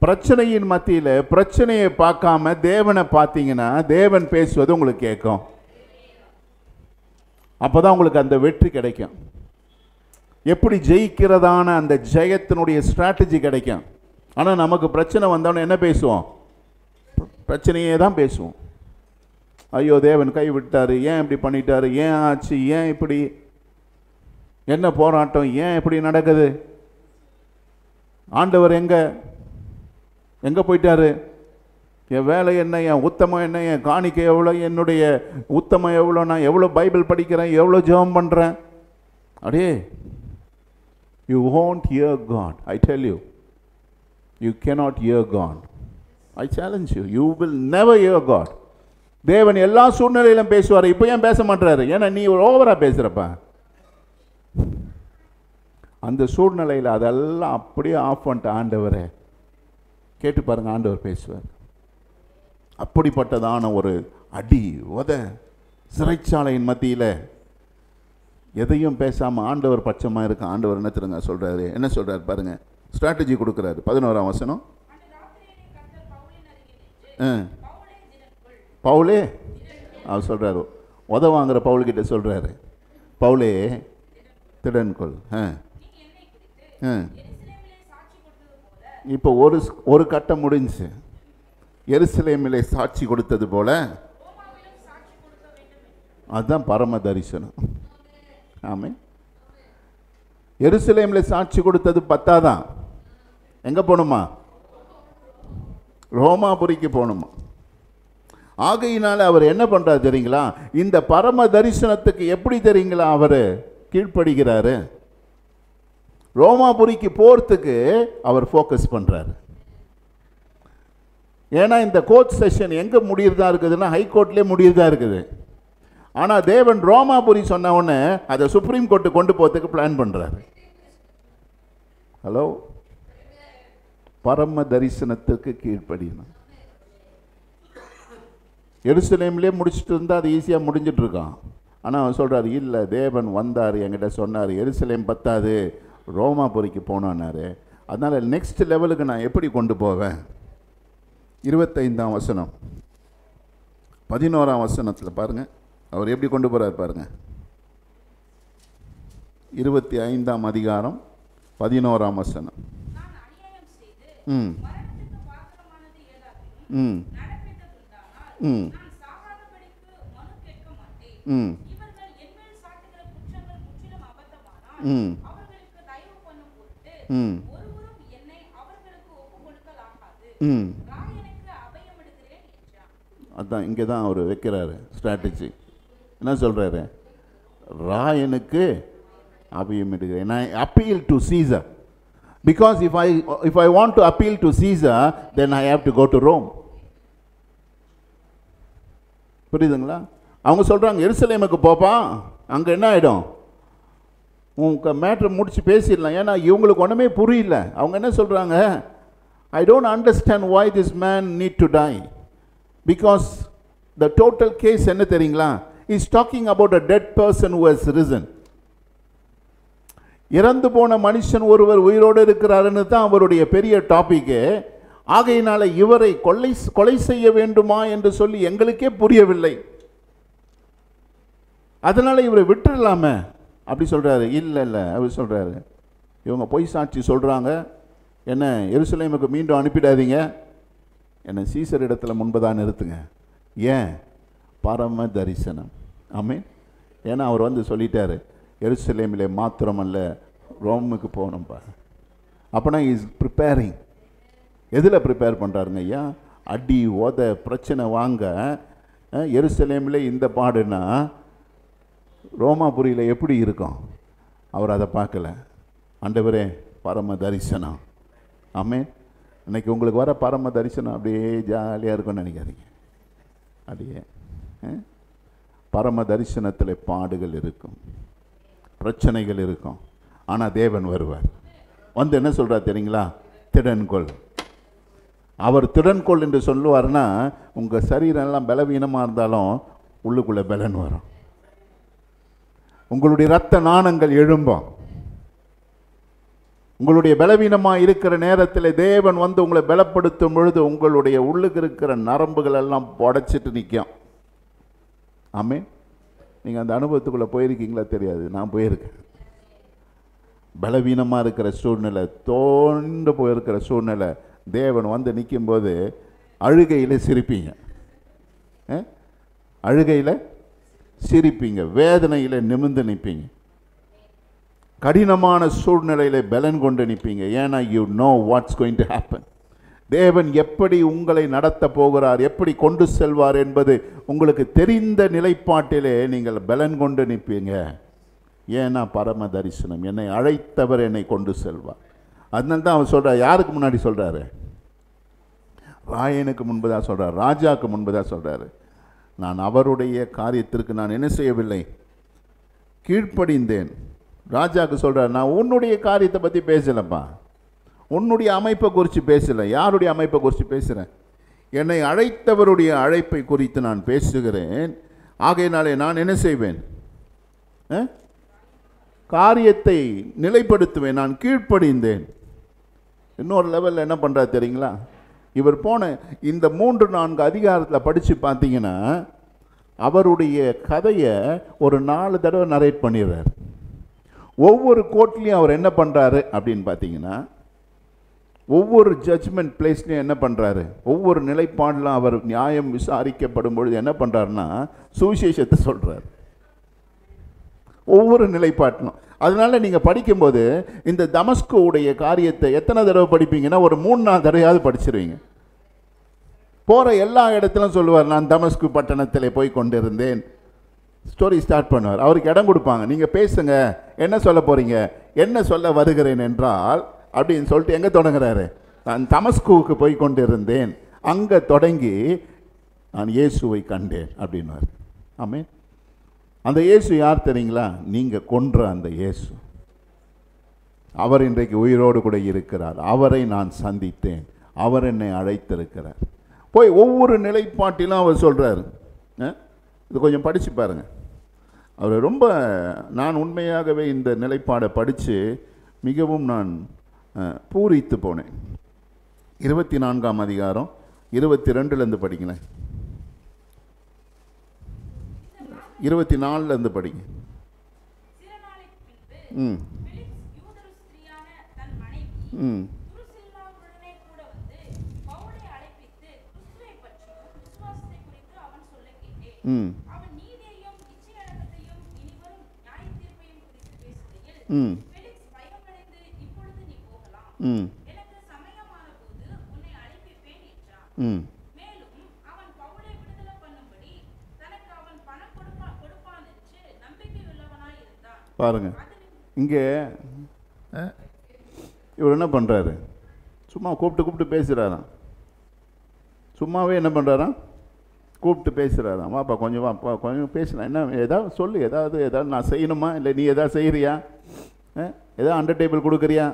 பிரச்சனையின் மத்தியில் பிரச்சனையை பார்க்காம தேவனை பார்த்தீங்கன்னா தேவன் பேசுவது உங்களுக்கு கேட்கும். அப்போதான் உங்களுக்கு அந்த வெற்றி கிடைக்கும். எப்படி ஜெயிக்கிறதான அந்த ஜெயத்தினுடைய ஸ்ட்ராட்டஜி கிடைக்கும். ஆனால் நமக்கு பிரச்சனை வந்தோன்னு என்ன பேசுவோம்? பிரச்சனையே தான் பேசுவோம். ஐயோ தேவன் கை விட்டாரு, ஏன் இப்படி பண்ணிட்டாரு, ஏன் ஆச்சு, ஏன் இப்படி, என்ன போராட்டம், ஏன் இப்படி நடக்குது, ஆண்டவர் எங்கே போயிட்டாரு, என் வேலை என்ன, என் உத்தமம் என்ன, என் காணிக்கை எவ்வளோ, என்னுடைய உத்தமம் எவ்வளோ, நான் எவ்வளோ பைபிள் படிக்கிறேன், எவ்வளோ ஜெபம் பண்ணுறேன். அடே, you won't hear God. I tell you, you cannot hear God. I challenge you, you will never hear God. தேவன் எல்லா சூழ்நிலையிலும் பேசுவார். இப்போ ஏன் பேச மாட்டாரு? ஏன்னா நீ ஓவரா பேசுகிறப்ப. அந்த சூழ்நிலையில் அதெல்லாம் அப்படியே ஆஃப் பண்ணிட்ட ஆண்டவரே கேட்டு பாருங்க, ஆண்டவர் பேசுவார். அப்படிப்பட்டதான ஒரு அடி உத சிறைச்சாலையின் மத்தியில் எதையும் பேசாமல் ஆண்டவர் பட்சமாக இருக்க. ஆண்டவர் என்ன தெரியுங்க சொல்கிறாரு? என்ன சொல்கிறார் பாருங்க, ஸ்ட்ராட்டஜி கொடுக்குறாரு. 11ஆம் வசனம். பவுலே அவர் சொல்கிறாரு, உத வாங்குற பவுல்கிட்ட சொல்கிறாரு, பவுலே திடன்கொள். இப்போ ஒரு கட்டம் முடிஞ்சு. எருசலேமிலே சாட்சி கொடுத்தது போல அதுதான் பரம தரிசனம். ஆமே, எருசலேமில் சாட்சி கொடுத்தது பத்தாதான், எங்கே போகணுமா? ரோமாபுரிக்கு போகணுமா? ஆகையினால அவர் என்ன பண்ணுறாரு தெரியுங்களா? இந்த பரம தரிசனத்துக்கு எப்படி தெரியுங்களா அவர் கீழ்ப்படுகிறாரு? ரோமாபுரிக்கு போகிறதுக்கு அவர் ஃபோக்கஸ் பண்ணுறாரு. ஏன்னா இந்த கோர்ட் செஷன் எங்கே முடியறதா இருக்குதுன்னா ஹைகோர்ட்லேயே முடியறதா இருக்குது. ஆனால் தேவன் ரோமாபுரி சொன்ன உடனே அதை சுப்ரீம் கோர்ட்டு கொண்டு போகிறதுக்கு பிளான் பண்ணுறாரு. ஹலோ, பரம தரிசனத்துக்கு கீழ்ப்படியணும். எருசலேம்லேயே முடிச்சுட்டு இருந்தால் அது ஈஸியாக முடிஞ்சிட்டு இருக்கான். ஆனால் அவன் சொல்கிறார், இல்லை தேவன் வந்தார் என்கிட்ட சொன்னார், எருசலேம் பத்தாது ரோமாபுரிக்கு போனான்னாரு. அதனால் நெக்ஸ்ட் லெவலுக்கு நான் எப்படி கொண்டு போவேன்? 25ஆம் வசனம் 11ஆம் வசனத்தில் பாருங்கள் அவர் எப்படி கொண்டு போகிறார் பாருங்கள். 25ஆம் அதிகாரம் 11ஆம் வசனம். ம் ம் ம் ம் ம் ம் ம் அதான் இங்கே தான் அவர் வைக்கிறாரு ஸ்ட்ராட்டஜி. என்ன சொல்கிறாரு? ராயனுக்கு அபயம் எடுக்கிறேன். I appeal to Caesar because if I want to appeal to Caesar then I have to go to Rome. புரியுதுங்களா? அவங்க சொல்கிறாங்க எருசலேமுக்கு போப்பா, அங்கே என்ன ஆகிடும், உங்க மேட்ரு முடிச்சு பேசிடலாம். ஏன்னா இவங்களுக்கு ஒன்றுமே புரியல. அவங்க என்ன சொல்கிறாங்க, I don't understand why this man need to die because The total case என்ன தெரியுங்களா? He's talking about a dead person who has risen. இறந்து போன மனுஷன் ஒருவர் உயிரோடு இருக்கிறாருன்னு தான் அவருடைய பெரிய டாபிக்கு. ஆகையினால இவரை கொலை செய்ய வேண்டுமா என்று சொல்லி எங்களுக்கே புரியவில்லை. அதனால இவரை விட்டுடலாமே அப்படி சொல்றாரு. இல்லை அவர் சொல்றாரு, இவங்க பொய் சாட்சி சொல்றாங்க, என்ன எருசலேமுக்கு மீண்டும் அனுப்பிடாதீங்க, என்ன சீசர் இடத்துல முன்பதாக நிறுத்துங்க. ஏன்? பரம தரிசனம். ஆமென். ஏன்னா அவர் வந்து சொல்லிட்டாரு, எருசலேமிலே மாத்திரமல்ல ரோமுக்கு போகணும்ப்பா. அப்போனா இஸ் ப்ரிப்பேரிங். எதில் ப்ரிப்பேர் பண்ணுறாருங்க ஐயா? அடி உத பிரச்சனை வாங்க எருசலேமில் இந்த பாடுனா ரோமாபுரியில் எப்படி இருக்கும்? அவர் அதை பார்க்கல. ஆண்டவரே பரம தரிசனம். ஆமென். இன்னைக்கு உங்களுக்கு வர பரம தரிசனம் அப்படியே ஜாலியாக இருக்கும்னு நினைக்காதீங்க. அப்படியே பரம தரிசனத்தில் பாடுகள் இருக்கும், பிரச்சனைகள் இருக்கும். ஆனால் தேவன் வருவார். வந்து என்ன சொல்கிறார் தெரியுங்களா? திடன்கொள். அவர் திடன்கொள் என்று சொல்லுவார்னா, உங்கள் சரீரம் எல்லாம் பலவீனமாக இருந்தாலும் உள்ளுக்குள்ளே பலன் வரும். உங்களுடைய இரத்த நாணங்கள் எழும்பும். உங்களுடைய பலவீனமாக இருக்கிற நேரத்தில் தேவன் வந்து உங்களை பலப்படுத்தும் பொழுது உங்களுடைய உள்ளுக்கு இருக்கிற நரம்புகள் எல்லாம் உடைச்சிட்டு நிற்கும். ஆமென். நீங்கள் அந்த அனுபவத்துக்குள்ளே போயிருக்கீங்களா தெரியாது, நான் போயிருக்கேன். பலவீனமாக இருக்கிற சூழ்நிலை, தோண்டு போயிருக்கிற சூழ்நிலை, தேவன் வந்து நிற்கும்போது அழுகையில் சிரிப்பீங்க, அழுகையில் சிரிப்பீங்க, வேதனையில் நிமிர்ந்து நிற்பீங்க, கடினமான சூழ்நிலையில் பலன் கொண்டு நிற்பீங்க. ஏன்னா you know what's going to happen. தேவன் எப்படி உங்களை நடத்த போகிறார், எப்படி கொண்டு செல்வார் என்பது உங்களுக்கு தெரிந்த நிலைப்பாட்டிலே நீங்கள் பலன் கொண்டு நிற்பீங்க. ஏன்னா பரம தரிசனம், என்னை அழைத்தவர் என்னை கொண்டு செல்வார். அதனால தான் அவர் சொல்கிறார். யாருக்கு முன்னாடி சொல்கிறாரு? ராயனுக்கு முன்பதாக சொல்கிறார், ராஜாவுக்கு முன்பதாக சொல்கிறாரு. நான் அவருடைய காரியத்திற்கு நான் என்ன செய்யவில்லை, கீழ்ப்படிந்தேன். ராஜாவுக்கு சொல்கிறார், நான் உன்னுடைய காரியத்தை பற்றி பேசலப்பா, உன்னுடைய அமைப்பை குறித்து பேசலை. யாருடைய அமைப்பை குறித்து பேசுகிறேன்? என்னை அழைத்தவருடைய அழைப்பை குறித்து நான் பேசுகிறேன். ஆகையினாலே நான் என்ன செய்வேன்? காரியத்தை நிலைப்படுத்துவேன். நான் கீழ்ப்படிந்தேன். இன்னொரு லெவலில் என்ன பண்ணுறாரு தெரியுங்களா? இவர் போன இந்த 3-4 அதிகாரத்தில் படித்து பார்த்தீங்கன்னா அவருடைய கதையை ஒரு 4 தடவை நரேட் பண்ணிடுறார். ஒவ்வொரு கோர்ட்லேயும் அவர் என்ன பண்ணுறாரு அப்படின்னு பார்த்தீங்கன்னா, ஒவ்வொரு ஜட்ஜ்மெண்ட் பிளேஸ்லையும் என்ன பண்ணுறாரு, ஒவ்வொரு நிலைப்பாடெலாம் அவர் நியாயம் விசாரிக்கப்படும் பொழுது என்ன பண்ணுறாருன்னா சுவிசேஷத்தை சொல்கிறார். ஒவ்வொரு நிலைப்பாட்டிலும். அதனால நீங்கள் படிக்கும்போது இந்த தமஸ்குவுடைய காரியத்தை எத்தனை தடவை படிப்பீங்கன்னா ஒரு 3-4 தடவையாவது படிச்சிருவீங்க. போகிற எல்லா இடத்துலையும் சொல்லுவார், நான் தமஸ்கு பட்டணத்தில் போய் கொண்டிருந்தேன். ஸ்டோரி ஸ்டார்ட் பண்ணுவார். அவருக்கு இடம் கொடுப்பாங்க, நீங்கள் பேசுங்க, என்ன சொல்ல போகிறீங்க, என்ன சொல்ல வருகிறேன் என்றால் அப்படின்னு சொல்லிட்டு எங்கே தொடங்குறாரு? நான் தமஸ்குவுக்கு போய் கொண்டிருந்தேன், அங்கே தொடங்கி நான் இயேசுவை கண்டேன் அப்படின்வார். ஆமென். அந்த இயேசு யார் தெரியுங்களா? நீங்கள் கொன்ற அந்த இயேசு. அவர் இன்றைக்கு உயிரோடு கூட இருக்கிறார். அவரை நான் சந்தித்தேன், அவர் என்னை அழைத்திருக்கிறார். போய் ஒவ்வொரு நிலைப்பாட்டிலும் அவர் சொல்கிறார். இது கொஞ்சம் படித்து பாருங்கள். அவர் ரொம்ப, நான் உண்மையாகவே இந்த நிலைப்பாடை படித்து மிகவும் நான் பூரித்து போனேன். 24ஆம் அதிகாரம் 22லேருந்து படிங்களேன், 24லேருந்து படிங்க. பாருங்க, இங்கே இவர் என்ன பண்ணுறாரு? சும்மா கூப்பிட்டு பேசுகிறாராம். சும்மாவே என்ன பண்ணுறாராம்? கூப்பிட்டு பேசுகிறாராம். வாப்பா கொஞ்சம், வாப்பா கொஞ்சம் பேசலாம், என்ன ஏதாவது சொல்லு, ஏதாவது நான் செய்யணுமா, இல்லை நீ எதாவது செய்கிறியா, ஏதாவது அண்டர் டேபிள் கொடுக்குறியா?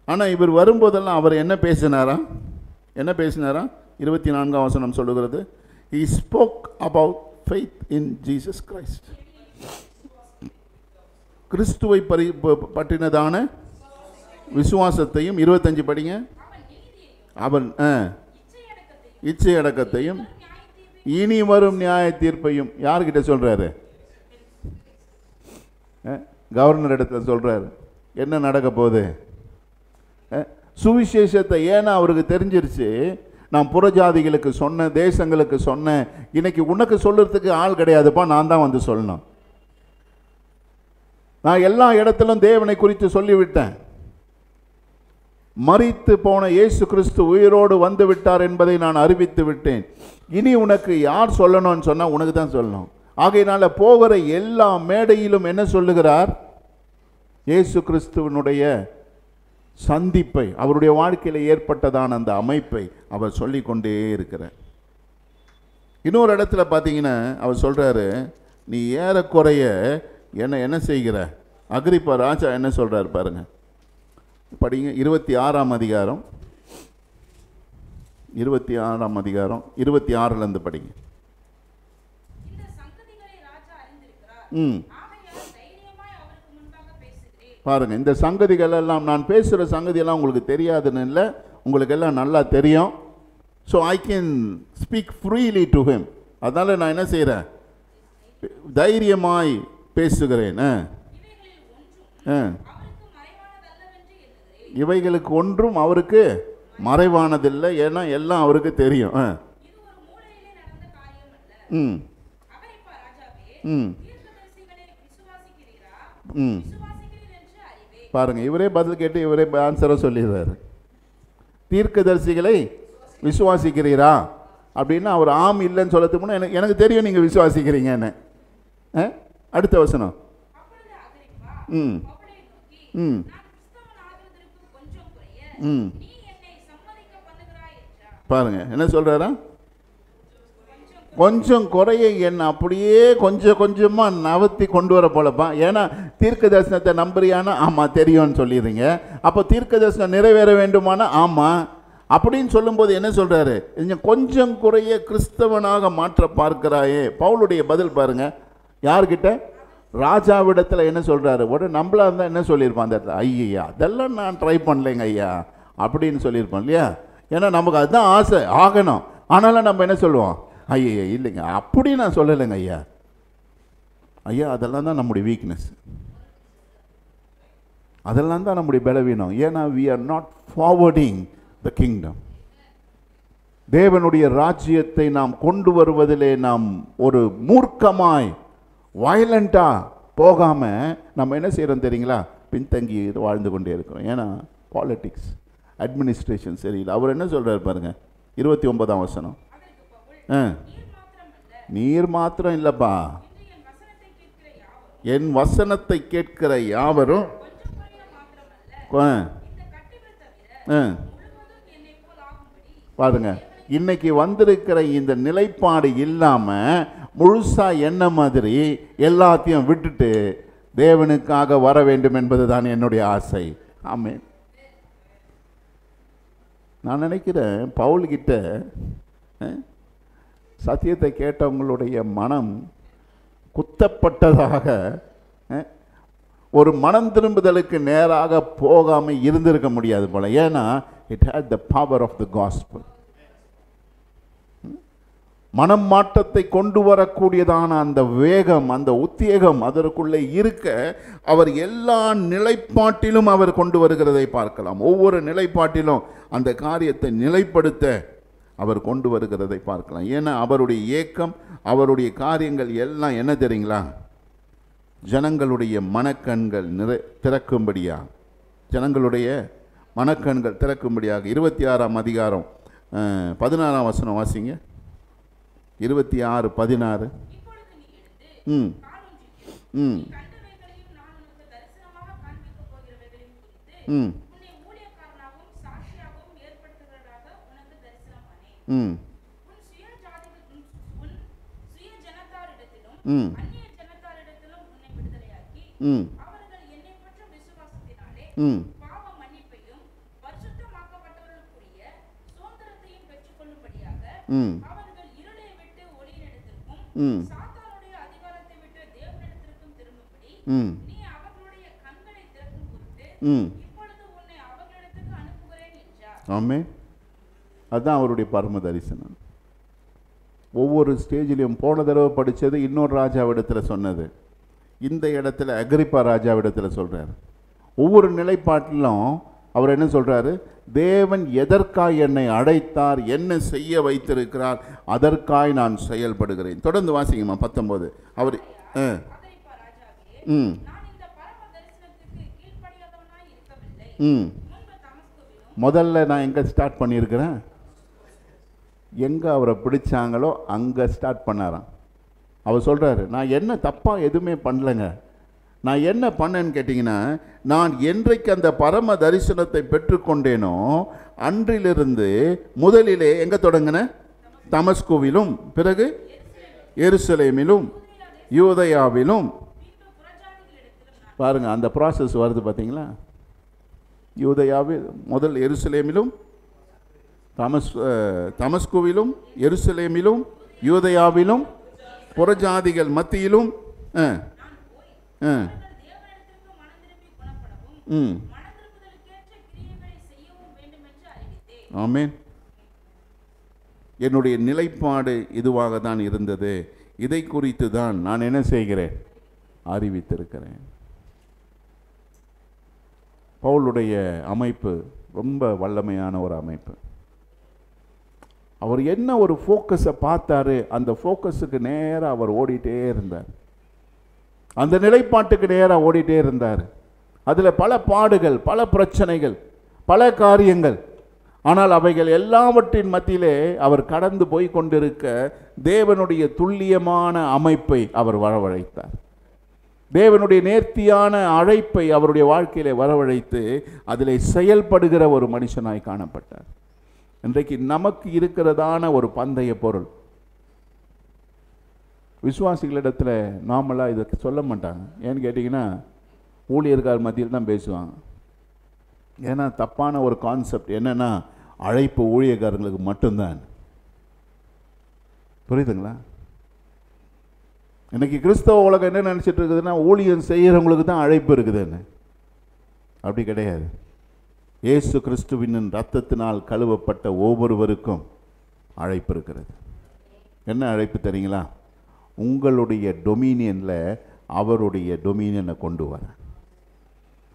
ஆனால் இவர் வரும்போதெல்லாம் அவர் என்ன பேசினாராம்? 24ஆம் வசனம் சொல்லுகிறது, He spoke about faith in Jesus Christ. கிறிஸ்துவை பற்றினதான விசுவாசத்தையும் 25 படிங்க. அவன் இச்சை அடக்கத்தையும் இனி வரும் நியாய தீர்ப்பையும் யார்கிட்ட சொல்றாரு? கவர்னர் இடத்துல சொல்றாரு. என்ன நடக்க போகுது? சுவிசேஷத்தை ஏன்னா அவருக்கு தெரிஞ்சிருச்சு. நான் புறஜாதிகளுக்கு சொன்னேன், தேசங்களுக்கு சொன்னேன், இன்னைக்கு உனக்கு சொல்றதுக்கு ஆள் கிடையாதுப்பா, நான் தான் வந்து சொல்லணும். நான் எல்லா இடத்திலும் தேவனை குறித்து சொல்லிவிட்டேன். மரித்து போன இயேசு கிறிஸ்து உயிரோடு வந்து விட்டார் என்பதை நான் அறிவித்து விட்டேன். இனி உனக்கு யார் சொல்லணும்னு சொன்னா உனக்கு தான் சொல்லணும். ஆகையினால போகிற எல்லா மேடையிலும் என்ன சொல்லுகிறார்? இயேசு கிறிஸ்துவனுடைய சந்திப்பை, அவருடைய வாழ்க்கையில் ஏற்பட்டதான அந்த அமைப்பை அவர் சொல்லி கொண்டே இருக்கிறார். இன்னொரு இடத்துல பார்த்தீங்கன்னா அவர் சொல்றாரு, நீ ஏறக்குறைய என்ன செய்கிற? அகிரிப்பா ராஜா என்ன சொல்றாரு பாருங்க, படிங்க. 26ஆம் அதிகாரம் 26 படிங்க. பாருங்க, இந்த சங்கதிகள் எல்லாம் நான் பேசுகிற சங்கதியெல்லாம் உங்களுக்கு தெரியாதுன்னு இல்லை, உங்களுக்கு எல்லாம் நல்லா தெரியும். So I can speak freely to him. அதனால நான் என்ன செய்கிறேன்? தைரியமாய் பேசுகிறேன். இவைகளுக்கு ஒன்றும் அவருக்கு மறைவானதில்லை, ஏன்னா எல்லாம் அவருக்கு தெரியும். பாருங்க, இவரே பதில் கேட்டு இவரே ஆன்சரை சொல்லிடுறாரு. தீர்க்கதரிசிகளை விசுவாசிக்கிறீரா அப்படின்னா அவர் ஆம் இல்லைன்னு சொல்லத்துக்கு முன்னே எனக்கு தெரியும் நீங்கள் விசுவாசிக்கிறீங்க என்ன. அடுத்த வசனம். பாருங்க என்ன சொல்றாரா? கொஞ்சம் குறைய என்ன அப்படியே கொஞ்சம் கொஞ்சமாக நவர்த்தி கொண்டு வர போலப்பா. ஏன்னா தீர்க்க தரிசனத்தை நம்புறியானா ஆமாம் தெரியும்னு சொல்லிடுறீங்க. அப்போ தீர்க்க தரிசனம் நிறைவேற வேண்டுமானா ஆமாம் அப்படின்னு சொல்லும்போது என்ன சொல்கிறாரு? கொஞ்சம் குறைய கிறிஸ்தவனாக மாற்ற பார்க்கிறாயே. பவுலுடைய பதில் பாருங்க, யார்கிட்ட? ராஜாவிடத்தில் என்ன சொல்கிறாரு? உடனே நம்மளா இருந்தால் என்ன சொல்லியிருப்பான் அந்த இடத்துல? ஐயா அதெல்லாம் நான் ட்ரை பண்ணலைங்க ஐயா அப்படின்னு சொல்லியிருப்போம் இல்லையா? ஏன்னா நமக்கு அதுதான் ஆசை ஆகணும். ஆனாலும் நம்ம என்ன சொல்லுவோம்? ஐயா இல்லைங்க அப்படி நான் சொல்லலைங்க ஐயா. ஐயா அதெல்லாம் தான் நம்முடைய வீக்னஸ், அதெல்லாம் தான் நம்முடைய பலவீனம். ஏன்னா we are not forwarding the kingdom. தேவனுடைய ராஜ்யத்தை நாம் கொண்டு வருவதிலே நாம் ஒரு மூர்க்கமாய் வயலண்டா போகாம நம்ம என்ன செய்யறோம் தெரியுங்களா? பின்தங்கி வாழ்ந்து கொண்டே இருக்கிறோம். ஏன்னா பாலிட்டிக்ஸ், அட்மினிஸ்ட்ரேஷன் சரியில்லை. அவர் என்ன சொல்றாரு பாருங்க, 29ஆம் வசனம். நீர் மாத்திரம் இல்லப்பா, என் வசனத்தை கேட்கிற யாவரும் பாருங்க, இன்னைக்கு வந்திருக்கிற இந்த நிலைப்பாடு இல்லாம முழுசா என்ன மாதிரி எல்லாத்தையும் விட்டுட்டு தேவனுக்காக வர வேண்டும் என்பதுதான் என்னுடைய ஆசை. ஆமென். நான் நினைக்கிறேன் பவுல்கிட்ட சத்தியத்தை கேட்டவங்களுடைய மனம் குத்தப்பட்டதாக, ஒரு மனம் திரும்புதலுக்கு நேராக போகாம இருந்திருக்க முடியாது போல. ஏன்னா it had the power of the gospel. மனம் மாற்றத்தை கொண்டு வரக்கூடியதான அந்த வேகம், அந்த உத்வேகம் அதற்குள்ளே இருக்க அவர் எல்லா நிலைப்பாட்டிலும் அவர் கொண்டு வருகிறதை பார்க்கலாம். ஒவ்வொரு நிலைப்பாட்டிலும் அந்த காரியத்தை நிலைப்படுத்த அவர் கொண்டு வருகிறதை பார்க்கலாம். ஏன்னா அவருடைய ஏக்கம், அவருடைய காரியங்கள் எல்லாம் என்ன தெரியுங்களா? ஜனங்களுடைய மனக்கண்கள் திறக்கும்படியா, ஜனங்களுடைய மனக்கண்கள் திறக்கும்படியாக. 26ஆம் அதிகாரம் 16ஆம் வசனம் வாசிங்க. 26:16. ம் சாத்தானுடைய அதிகாரத்தை விட்டு தேவனிடத்திற்கும் திரும்பும்படி ம் நீ அவர்களுடைய கண்களை திறக்கும் பொருட்டு ம் இப்பொழுது உன்னை அவர்களிடத்துக்கு அனுப்புகிறேன் என்றார். ஆமென். அதுதான் அவருடைய பரம தரிசனம். ஒவ்வொரு ஸ்டேஜிலையும் போன தடவை படித்தது இன்னொரு ராஜாவிடத்தில் சொன்னது, இந்த இடத்துல அகிரிப்பா ராஜாவிடத்தில் சொல்கிறார். ஒவ்வொரு நிலைப்பாட்டிலும் அவர் என்ன சொல்கிறாரு? தேவன் எதற்காய் என்னை அழைத்தார், என்ன செய்ய வைத்திருக்கிறார், அதற்காய் நான் செயல்படுகிறேன். தொடர்ந்து வாசிங்கம்மா 19. அவர் அகிரிப்பா ராஜாவே, ம் நான் இந்த பரம தரிசனத்துக்கு கீழ்ப்படியாதவனாய் இருக்கவில்லை. ம் முன்பு தமஸ்குவிலும் முதல்ல நான் எங்கே ஸ்டார்ட் பண்ணியிருக்கிறேன்? எங்கே அவரை பிடிச்சாங்களோ அங்கே ஸ்டார்ட் பண்ணாராம். அவர் சொல்கிறாரு, நான் என்ன தப்பாக எதுவுமே பண்ணலைங்க. நான் என்ன பண்ணேன்னு கேட்டிங்கன்னா, நான் என்றைக்கு அந்த பரம தரிசனத்தை பெற்றுக்கொண்டேனோ அன்றிலிருந்து முதலிலே எங்கே தொடங்கினேன்? தமஸ்குவிலும், பிறகு எருசலேமிலும், யூதயாவிலும். பாருங்கள், அந்த ப்ராசஸ் வருது பார்த்தீங்களா? யூதயாவில் முதல், எருசலேமிலும், தமஸ்குவிலும், எருசலேமிலும், யூதயாவிலும், புறஜாதிகள் மத்தியிலும். தேவனிடத்திற்கு மனந்திரும்பி குணப்படவும் மனந்திரும்புதலுக்கேற்ற கிரியைகளை செய்யவும் வேண்டும் என்று அறிவித்தேன். ஆமென். என்னுடைய நிலைப்பாடு இதுவாக தான் இருந்தது. இதை குறித்து தான் நான் என்ன செய்கிறேன்? அறிவித்திருக்கிறேன். பவுலுடைய அமைப்பு ரொம்ப வல்லமையான ஒரு அமைப்பு. அவர் என்ன ஒரு ஃபோக்கஸை பார்த்தாரு, அந்த ஃபோக்கஸுக்கு நேராக அவர் ஓடிட்டே இருந்தார். அந்த நிலைப்பாட்டுக்கு நேராக ஓடிட்டே இருந்தார். அதில் பல பாடுகள், பல பிரச்சனைகள், பல காரியங்கள். ஆனால் அவைகள் எல்லாவற்றின் மத்தியிலே அவர் கடந்து போய் கொண்டிருக்க தேவனுடைய துல்லியமான அமைப்பை அவர் வரவழைத்தார். தேவனுடைய நேர்த்தியான அழைப்பை அவருடைய வாழ்க்கையிலே வரவழைத்து அதிலே செயல்படுகிற ஒரு மனுஷனாய் காணப்பட்டார். இன்றைக்கு நமக்கு இருக்கிறதான ஒரு பந்தய பொருள் விசுவாசிகளிடத்தில் நார்மலாக இதை சொல்ல மாட்டாங்க. ஏன்னு கேட்டிங்கன்னா, ஊழியர்கள் மத்தியில் தான் பேசுவாங்க. ஏன்னா தப்பான ஒரு கான்செப்ட் என்னென்னா, அழைப்பு ஊழியக்காரங்களுக்கு மட்டும்தான். புரியுதுங்களா? இன்றைக்கி கிறிஸ்தவ உலகம் என்ன நினச்சிட்டு இருக்குதுன்னா, ஊழியம் செய்கிறவங்களுக்கு தான் அழைப்பு இருக்குதுன்னு. அப்படி கிடையாது. இயேசு கிறிஸ்துவின் இரத்தத்தினால் கழுவப்பட்ட ஒவ்வொருவருக்கும் அழைப்பு இருக்கிறது. என்ன அழைப்பு தெரியுங்களா? உங்களுடைய டொமினியனில் அவருடைய டொமினியனை கொண்டு வர.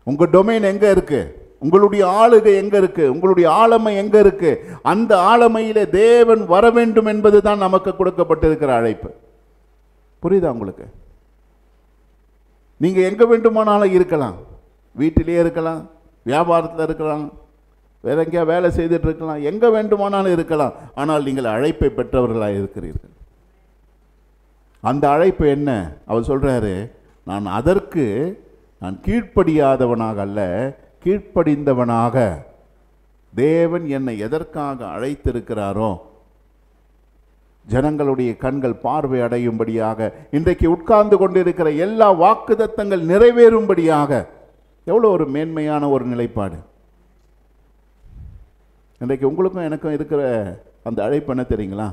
உங்கள் டொமைன் எங்கே இருக்குது? உங்களுடைய ஆளுகை எங்கே இருக்குது? உங்களுடைய ஆளுமை எங்கே இருக்குது? அந்த ஆளுமையிலே தேவன் வர வேண்டும் என்பது தான் நமக்கு கொடுக்கப்பட்டிருக்கிற அழைப்பு. புரியுதா உங்களுக்கு? நீங்கள் எங்கே வேண்டுமானாலும் இருக்கலாம். வீட்டிலே இருக்கலாம், வியாபாரத்தில் இருக்கலாம், வேற எங்கேயா வேலை செய்துட்டு இருக்கலாம், எங்கே வேண்டுமானாலும் இருக்கலாம். ஆனால் நீங்கள் அழைப்பை பெற்றவர்களாக இருக்கிறீர்கள். அந்த அழைப்பு என்ன? அவர் சொல்கிறாரு, நான் கீழ்ப்படியாதவனாக அல்ல, கீழ்ப்படிந்தவனாக. தேவன் என்னை எதற்காக அழைத்திருக்கிறாரோ, ஜனங்களுடைய கண்கள் பார்வை அடையும்படியாக, இன்றைக்கு உட்கார்ந்து கொண்டிருக்கிற எல்லா வாக்குத்தத்தங்கள் நிறைவேறும்படியாக. எவ்வளோ ஒரு மேன்மையான ஒரு நிலைப்பாடு. இன்றைக்கு உங்களுக்கும் எனக்கும் இருக்கிற அந்த அழைப்பு என்ன தெரியுங்களா?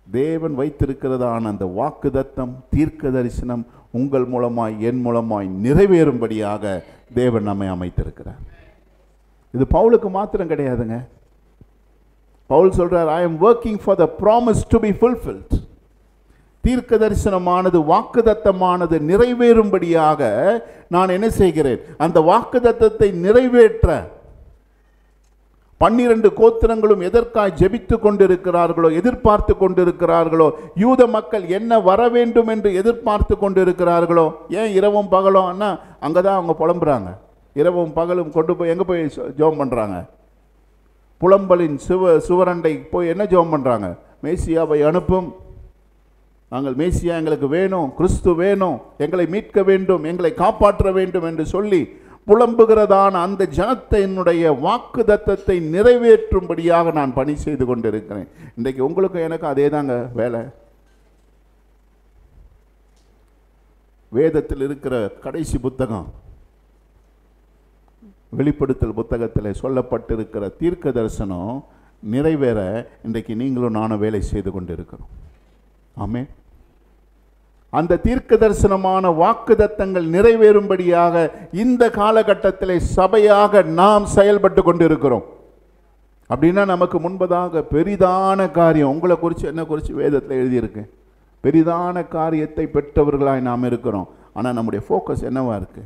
தேவன் வைத்திருக்கிறதான அந்த வாக்குத்தத்தம், தீர்க்க தரிசனம் உங்கள் மூலமாய், என் மூலமாய் நிறைவேறும்படியாக தேவன் நம்மை அமைத்திருக்கிறார். இது பவுலுக்கு மாத்திரம் கிடையாதுங்க. பவுல் சொல்றார், I am working for the promise to be fulfilled. தீர்க்க தரிசனமானது, வாக்குத்தத்தமானது நிறைவேறும்படியாக நான் என்ன செய்கிறேன்? அந்த வாக்குத்தத்தத்தை நிறைவேற்ற 12 கோத்திரங்களும் எதற்காய் ஜெபித்து கொண்டிருக்கிறார்களோ, எதிர்பார்த்து கொண்டிருக்கிறார்களோ, யூத மக்கள் என்ன வர வேண்டும் என்று எதிர்பார்த்து கொண்டிருக்கிறார்களோ. ஏன் இரவும் பகலும்? அண்ணா அங்கே தான் அவங்க புலம்புறாங்க. இரவும் பகலும் கொண்டு போய் எங்கே போய் ஜெபம் பண்ணுறாங்க? புலம்பலின் சுவரண்டை போய் என்ன ஜெபம் பண்ணுறாங்க? மேசியாவை அனுப்பும், நாங்கள் மேசியா எங்களுக்கு வேணும், கிறிஸ்து வேணும், எங்களை மீட்க வேண்டும், எங்களை காப்பாற்ற வேண்டும் என்று சொல்லி புலம்புகிறதான அந்த ஜனத்தினுடைய வாக்குத்தத்தத்தை நிறைவேற்றும்படியாக நான் பணி செய்து கொண்டிருக்கிறேன். இன்றைக்கு உங்களுக்கும் எனக்கும் அதே தாங்க வேலை. வேதத்தில் இருக்கிற கடைசி புத்தகம் வெளிப்படுத்தல் புத்தகத்தில் சொல்லப்பட்டிருக்கிற தீர்க்க தரிசனம் நிறைவேற இன்றைக்கு நீங்களும் நானும் வேலை செய்து கொண்டிருக்கிறோம். ஆமென். அந்த தீர்க்க தரிசனமான வாக்குத்தத்தங்கள் நிறைவேறும்படியாக இந்த காலகட்டத்திலே சபையாக நாம் செயல்பட்டு கொண்டிருக்கிறோம். அப்படின்னா நமக்கு முன்பதாக பெரிதான காரியம், உங்களை குறித்து என்ன குறித்து வேதத்தில் எழுதியிருக்கு, பெரிதான காரியத்தை பெற்றவர்களாய் நாம் இருக்கிறோம். ஆனால் நம்முடைய ஃபோக்கஸ் என்னவா இருக்கு?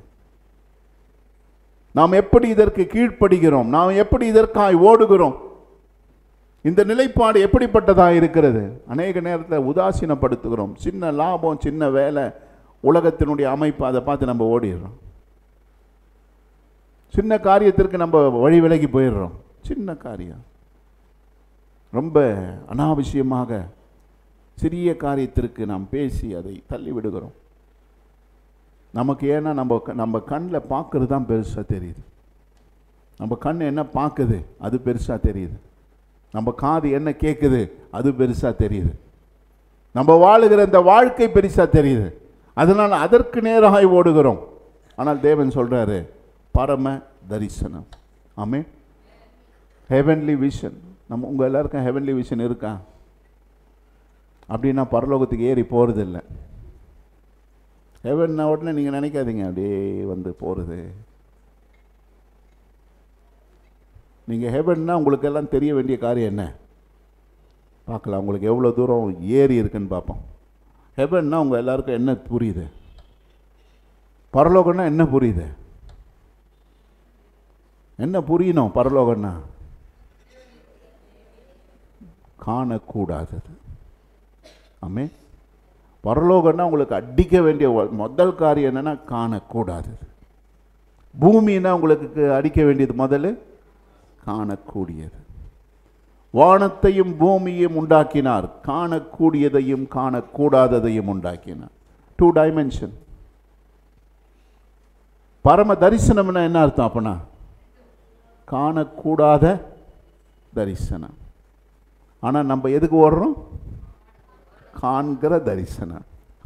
நாம் எப்படி இதற்கு கீழ்ப்படுகிறோம்? நாம் எப்படி இதற்காய் ஓடுகிறோம்? இந்த நிலைப்பாடு எப்படிப்பட்டதாக இருக்கிறது? அநேக நேரத்தில் உதாசீனப்படுத்துகிறோம். சின்ன லாபம், சின்ன வேலை, உலகத்தினுடைய அமைப்பு, அதை பார்த்து நம்ம ஓடிடுறோம். சின்ன காரியத்திற்கு நம்ம வழி விலகி போயிடுறோம். சின்ன காரியம் ரொம்ப அனாவசியமாக சிறிய காரியத்திற்கு நாம் பேசி அதை தள்ளி விடுகிறோம். நமக்கு ஏன்னா நம்ம கண்ணில் பார்க்கறது தான் பெருசாக தெரியுது. நம்ம கண் என்ன பார்க்குது அது பெருசாக தெரியுது. நம்ம காது என்ன கேட்குது அது பெருசாக தெரியுது. நம்ம வாழுகிற இந்த வாழ்க்கை பெருசாக தெரியுது. அதனால் அதற்கு நேராக ஓடுகிறோம். ஆனால் தேவன் சொல்கிறாரு பரம தரிசனம். ஆமென். Heavenly vision. நம்ம உங்கள் எல்லாருக்கும் ஹெவன்லி விஷன் இருக்கா? அப்படின்னா பரலோகத்துக்கு ஏறி போகிறது இல்லை. ஹெவன்னா உடனே நீங்கள் நினைக்காதீங்க அப்படியே வந்து போகிறது. நீங்கள் ஹெவன்னா உங்களுக்கு எல்லாம் தெரிய வேண்டிய காரியம் என்ன பார்க்கலாம். உங்களுக்கு எவ்வளோ தூரம் ஏறி இருக்குன்னு பார்ப்போம். ஹெவன்னா உங்கள் எல்லாருக்கும் என்ன புரியுது? பரலோகம்னா என்ன புரியுது? என்ன புரியணும்? பரலோகம்னா காணக்கூடாதது. ஆமென். பரலோகம்னா உங்களுக்கு அடிக்க வேண்டிய முதல் காரியம் என்னன்னா காணக்கூடாதது. பூமின்னா உங்களுக்கு அடிக்க வேண்டியது முதல்ல காணக்கூடியது. வானத்தையும் பூமியையும் உண்டாக்கினார், காணக்கூடியதையும் காணக்கூடாததையும் உண்டாக்கினார். 2 டைமென்ஷன். பரம தரிசனம்னா என்ன அர்த்தம்? அப்பனா காணக்கூடாத தரிசனம். ஆனால் நம்ம எதுக்கு ஓடுறோம்? காண்கிற தரிசனம்.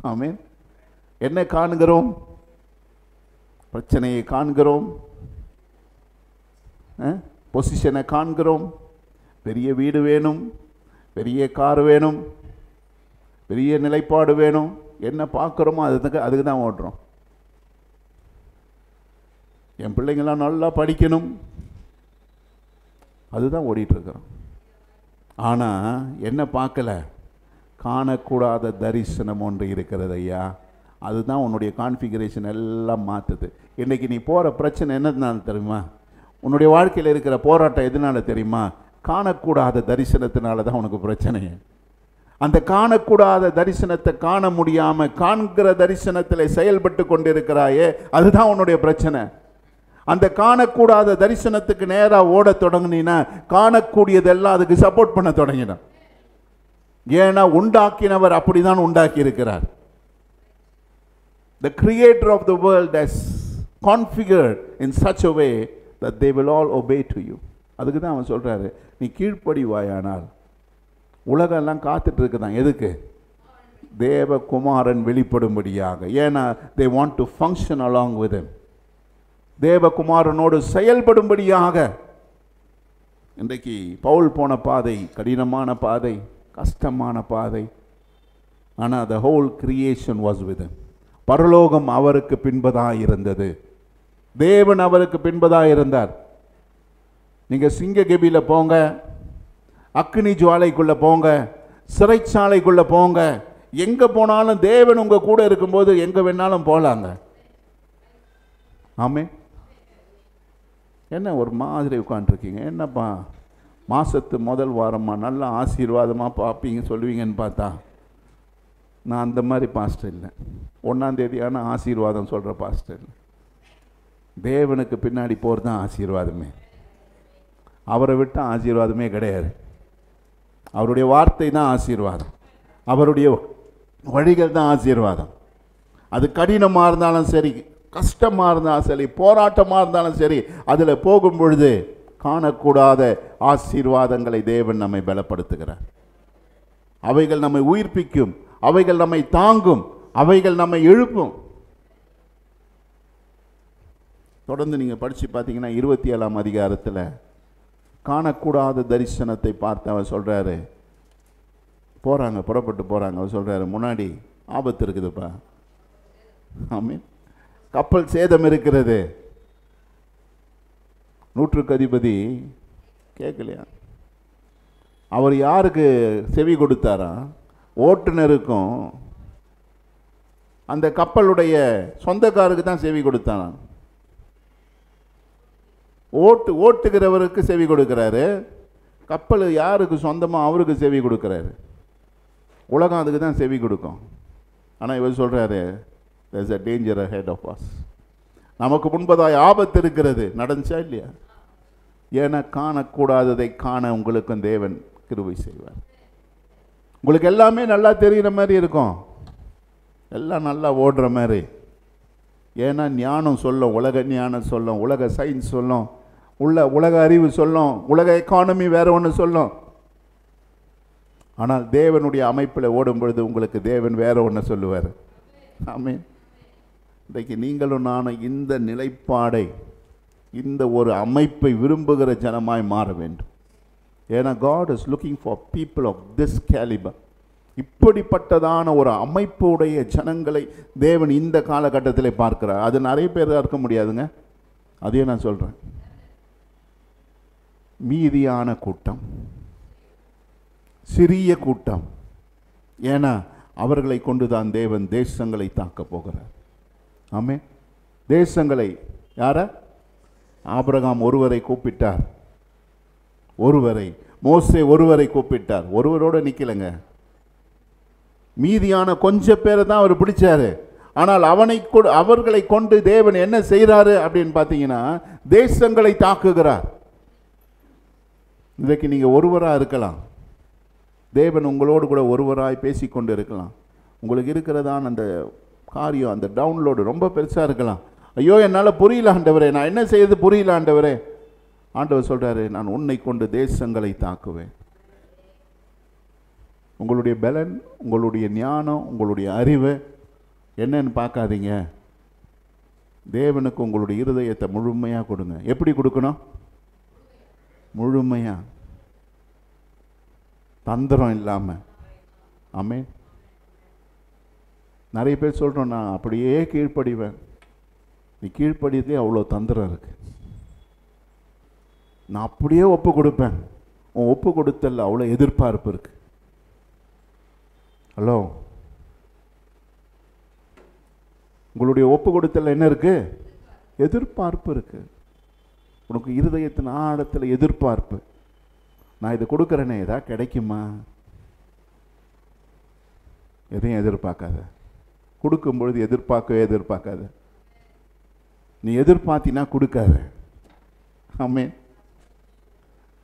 ஆமென். என்ன காண்கிறோம்? பிரச்சனையை காண்கிறோம், பொசிஷனை காண்கிறோம். பெரிய வீடு வேணும், பெரிய கார் வேணும், பெரிய நிலைப்பாடு வேணும். என்ன பார்க்குறோமோ அதுக்கு தான் ஓடுறோம். என் பிள்ளைங்களாம் நல்லா படிக்கணும், அதுதான் ஓடிட்டுருக்கிறோம். ஆனால் என்ன பார்க்கல? காணக்கூடாத தரிசனம் ஒன்று இருக்கிறது ஐயா. அதுதான் உன்னுடைய கான்ஃபிகரேஷன் எல்லாம் மாற்றுது. இன்றைக்கி நீ போகிற பிரச்சனை என்னதுனால தெரியுமா? உன்னுடைய வாழ்க்கையில் இருக்கிற போராட்டம் எதனால தெரியுமா? காணக்கூடாத தரிசனத்தினால தான் உனக்கு பிரச்சனை. அந்த காணக்கூடாத தரிசனத்தை காண முடியாமல் காண்கிற தரிசனத்தில் செயல்பட்டு கொண்டிருக்கிறாயே, அதுதான் உன்னுடைய பிரச்சனை. அந்த காணக்கூடாத தரிசனத்துக்கு நேராக ஓட தொடங்கினா காணக்கூடியதெல்லாம் அதுக்கு சப்போர்ட் பண்ண தொடங்கினான். ஏன்னா உண்டாக்கினவர் அப்படிதான் உண்டாக்கி இருக்கிறார். The creator of the world has configured in such a way that they will all obey to you. அதுக்கு தான் அவன் சொல்றாரு, நீ கீழ்ப்படிவாயானால். உலகெல்லாம் காத்துட்டு இருக்குதான் எதுக்கு? தேவகுமாரன் வெளிப்படும்படியாக. ஏன்னா they want to function along with him. தேவகுமாரனோடு செயல்படும்படியாக. இன்றைக்கு பவுல் போன பாதை கடினமான பாதை, கஷ்டமான பாதை. ஆனால் the whole creation was with him. பரலோகம் அவருக்கு பின்பதாக இருந்தது. தேவன் அவருக்கு பின்பதாக இருந்தார். நீங்கள் சிங்ககெபியில் போங்க, அக்னி ஜுவாலைக்குள்ளே போங்க, சிறைச்சாலைக்குள்ளே போங்க, எங்கே போனாலும் தேவன் உங்கள் கூட இருக்கும்போது எங்கே வேணாலும் போகலாங்க. ஆமே. என்ன ஒரு மாதிரி உட்காந்துருக்கீங்க? என்னப்பா மாதத்து முதல் வாரமாக நல்ல ஆசீர்வாதமாக பார்ப்பீங்க சொல்லுவீங்கன்னு பார்த்தா நான் அந்த மாதிரி பாஸ்டர் இல்லை. 1ஆம் தேதி ஆனால் ஆசீர்வாதம் சொல்கிற பாஸ்டர் இல்லை. தேவனுக்கு பின்னாடி போகிறது தான் ஆசீர்வாதமே. அவரை விட்டால் ஆசீர்வாதமே கிடையாது. அவருடைய வார்த்தை தான் ஆசீர்வாதம், அவருடைய வழிகள் தான் ஆசீர்வாதம். அது கடினமாக இருந்தாலும் சரி, கஷ்டமாக இருந்தாலும் சரி, போராட்டமாக இருந்தாலும் சரி, அதில் போகும் பொழுது காணக்கூடாத ஆசீர்வாதங்களை தேவன் நம்மை பலப்படுத்துகிறார். அவைகள் நம்மை உயிர்ப்பிக்கும், அவைகள் நம்மை தாங்கும், அவைகள் நம்மை எழுப்பும். தொடர்ந்து நீங்கள் படித்து பார்த்தீங்கன்னா 27ஆம் அதிகாரத்தில் காணக்கூடாத தரிசனத்தை பார்த்து அவர் சொல்கிறாரு, போகிறாங்க, புறப்பட்டு போகிறாங்க. அவர் சொல்கிறாரு, முன்னாடி ஆபத்து இருக்குதுப்பா. ஆமீன். கப்பல் சேதம் இருக்கிறது. நூற்றுக்கு அதிபதி கேட்கலையா? அவர் யாருக்கு செவி கொடுத்தாரா? ஓட்டுநருக்கும் அந்த கப்பலுடைய சொந்தக்காருக்கு தான் செவி கொடுத்தாராம். ஓட்டுகிறவருக்கு செவி கொடுக்கிறாரு. கப்பல் யாருக்கு சொந்தமோ அவருக்கு செவி கொடுக்கிறாரு. உலகம் அதுக்கு தான் செவி கொடுக்கும். ஆனால் இவர் சொல்கிறாரு, there's a danger ahead of us. நமக்கு முன்பதாய் ஆபத்து இருக்கிறது. நடந்துச்சா இல்லையா? ஏன்னா காணக்கூடாததை காண உங்களுக்கும் தேவன் கிருபை செய்வார். உங்களுக்கு எல்லாமே நல்லா தெரிகிற மாதிரி இருக்கும், எல்லாம் நல்லா ஓடுற மாதிரி. ஏன்னா ஞானம் சொல்லும், உலக ஞானம் சொல்லும், உலக சயின்ஸ் சொல்லும், உலக அறிவு சொல்லும், உலக எக்கானமி வேற ஒன்று சொல்லும். ஆனால் தேவனுடைய அமைப்பில் ஓடும் பொழுது உங்களுக்கு தேவன் வேற ஒன்று சொல்லுவார். ஆமீன். இன்றைக்கு நீங்களும் நானும் இந்த நிலைப்பாடை, இந்த ஒரு அமைப்பை விரும்புகிற ஜனமாய் மாற வேண்டும். ஏன்னா God is looking for people of this caliber. இப்படிப்பட்டதான ஒரு அமைப்புடைய ஜனங்களை தேவன் இந்த காலகட்டத்தில் பார்க்கிறார். அது நிறைய பேர் இருக்க முடியாதுங்க, அதையே நான் சொல்கிறேன். மீதியான கூட்டம், சிறிய கூட்டம். ஏன்னா அவர்களை கொண்டுதான் தேவன் தேசங்களை தாக்க போகிறார். ஆமே. தேசங்களை யார? ஆபிரகாம் ஒருவரை கூப்பிட்டார், ஒருவரை. மோசே ஒருவரை கூப்பிட்டார், ஒருவரோடு நிற்கலைங்க. மீதியான கொஞ்சம் பேரை தான் அவர் பிடிச்சாரு. ஆனால் அவர்களை கொண்டு தேவன் என்ன செய்கிறாரு அப்படின்னு பார்த்தீங்கன்னா, தேசங்களை தாக்குகிறார். இன்றைக்கு நீங்கள் ஒருவராக இருக்கலாம், தேவன் உங்களோடு கூட ஒருவராய் பேசிக்கொண்டு இருக்கலாம். உங்களுக்கு இருக்கிறதான அந்த காரியம், அந்த டவுன்லோடு ரொம்ப பெருசாக இருக்கலாம். ஐயோ என்னால் புரியல ஆண்டவரே, நான் என்ன செய்யறது புரியல ஆண்டவரே. ஆண்டவர் சொல்கிறாரு, நான் உன்னை கொண்டு தேசங்களை தாக்குவேன். உங்களுடைய பலன், உங்களுடைய ஞானம், உங்களுடைய அறிவு என்னன்னு பார்க்காதீங்க. தேவனுக்கு உங்களுடைய இருதயத்தை முழுமையாக கொடுங்க. எப்படி கொடுக்கணும்? முழுமையாக, தந்திரம் இல்லாமல். ஆமென். நிறைய பேர் சொல்கிறோம், நான் அப்படியே கீழ்ப்படிவேன். நீ கீழ்ப்படியதே அவ்வளோ தந்திரம் இருக்கு. நான் அப்படியே ஒப்பு கொடுப்பேன். உன் ஒப்பு கொடுத்தல அவ்வளோ எதிர்பார்ப்பு இருக்கு. ஹலோ, உங்களுடைய ஒப்பு கொடுத்தல என்ன இருக்கு? எதிர்பார்ப்பு இருக்கு. உனக்கு இருதயத்தின் ஆழத்தில் எதிர்பார்ப்பு. நான் இதை கொடுக்குறேனே, ஏதாவது கிடைக்குமா? எதையும் எதிர்பார்க்காத. கொடுக்கும் பொழுது எதிர்பார்க்காத. நீ எதிர்பார்த்தினா கொடுக்காத. ஆமென்.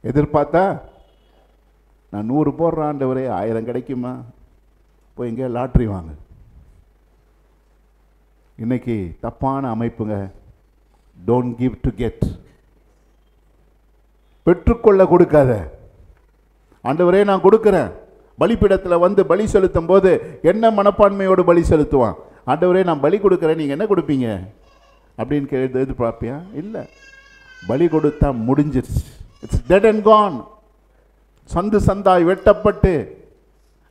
எதிர்பார்த்தா நான் 100 போடுற ஆண்டவரே 1000 கிடைக்குமா? போய் எங்கே லாட்ரி வாங்க. இன்னைக்கு தப்பான அமைப்புங்க. Don't give to get. பெற்றுக்கொள்ள கொடுக்காத. ஆண்டவரே நான் கொடுக்குறேன். பலிப்பீடத்தில் வந்து பலி செலுத்தும் போது என்ன மனப்பான்மையோடு பலி செலுத்துவான்? ஆண்டவரே நான் பலி கொடுக்குறேன், நீங்கள் என்ன கொடுப்பீங்க அப்படின்னு எதிர்பார்ப்பியா? இல்லை. பலி கொடுத்தா முடிஞ்சிருச்சு. It's dead and gone. சந்து சந்தாய் வெட்டப்பட்டு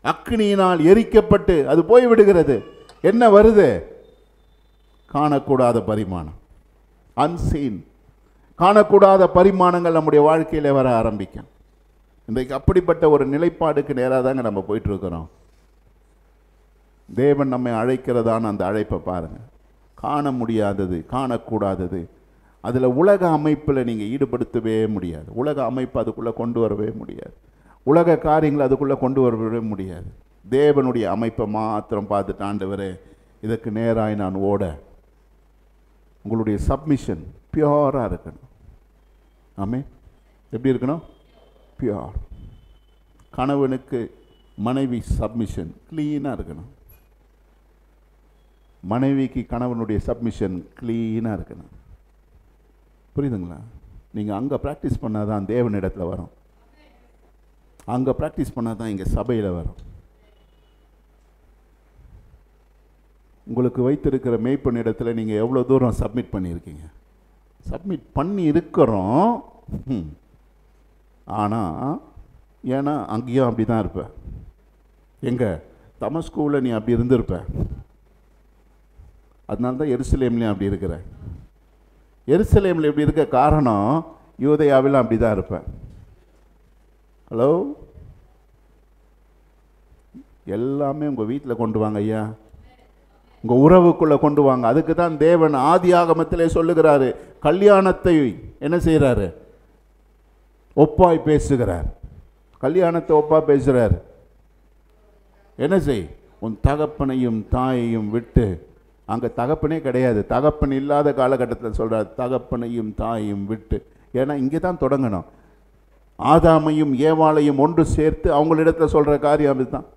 அக்னியினால் எரிக்கப்பட்டு அது போய் விடுகிறது. என்ன வருது? காணக்கூடாத பரிமாணம், அன்சீன். காணக்கூடாத பரிமாணங்கள் நம்முடைய வாழ்க்கையில் வர ஆரம்பிக்கும். இன்றைக்கு அப்படிப்பட்ட ஒரு நிலைப்பாடுக்கு நேராக தாங்க நம்ம போயிட்டு இருக்கிறோம். தேவன் நம்மை அழைக்கிறதான அந்த அழைப்பை பாருங்க. காண முடியாதது, காணக்கூடாதது, அதில் உலக அமைப்பில் நீங்கள் ஈடுபடுத்தவே முடியாது. உலக அமைப்பு அதுக்குள்ளே கொண்டு வரவே முடியாது. உலக காரியங்களை அதுக்குள்ளே கொண்டு வரவே முடியாது. தேவனுடைய அமைப்பை மாத்திரம் பார்த்துட்டு, ஆண்டவரே இதற்கு நேராக நான் ஓட, உங்களுடைய சப்மிஷன் பியூராக இருக்கணும். ஆமென். எப்படி இருக்கணும்? பியூர். கணவனுக்கு மனைவி சப்மிஷன் க்ளீனாக இருக்கணும். மனைவிக்கு கணவனுடைய சப்மிஷன் க்ளீனாக இருக்கணும். புரியுதுங்களா? நீங்கள் அங்கே ப்ராக்டிஸ் பண்ணால் தான் தேவனிடத்தில் வரும். அங்கே ப்ராக்டிஸ் பண்ணால் தான் இங்கே சபையில் வரும். உங்களுக்கு வைத்திருக்கிற மேய்ப்பன் இடத்துல நீங்கள் எவ்வளோ தூரம் சப்மிட் பண்ணியிருக்கீங்க? சப்மிட் பண்ணி இருக்கிறோம். ஆனால் ஏன்னா அங்கேயும் அப்படி தான் இருப்பேன். எங்க தமஸ்குவில் நீ அப்படி இருந்திருப்ப. அதனால தான் எருசலேம்லேயும் அப்படி இருக்கிற. எருசலேமில் இப்படி இருக்க காரணம் யூதேயாவில் அப்படி தான் இருப்பேன். ஹலோ, எல்லாமே உங்கள் வீட்டில் கொண்டு வாங்க ஐயா, உங்கள் உறவுக்குள்ளே கொண்டு வாங்க. அதுக்கு தான் தேவன் ஆதி ஆகமத்திலே சொல்லுகிறாரு, கல்யாணத்தை என்ன செய்கிறாரு? ஒப்பாய் பேசுகிறார். கல்யாணத்தை ஒப்பா பேசுகிறார். என்ன செய்? உன் தகப்பனையும் தாயையும் விட்டு, அங்கே தகப்பனே கிடையாது, தகப்பன் இல்லாத காலகட்டத்தில் சொல்கிறார், தகப்பனையும் தாயையும் விட்டு. ஏன்னா இங்கே தான் தொடங்கணும். ஆதாமையும் ஏவாளையும் ஒன்று சேர்த்து அவங்களிடத்தில் சொல்கிற காரியம் அதுதான்.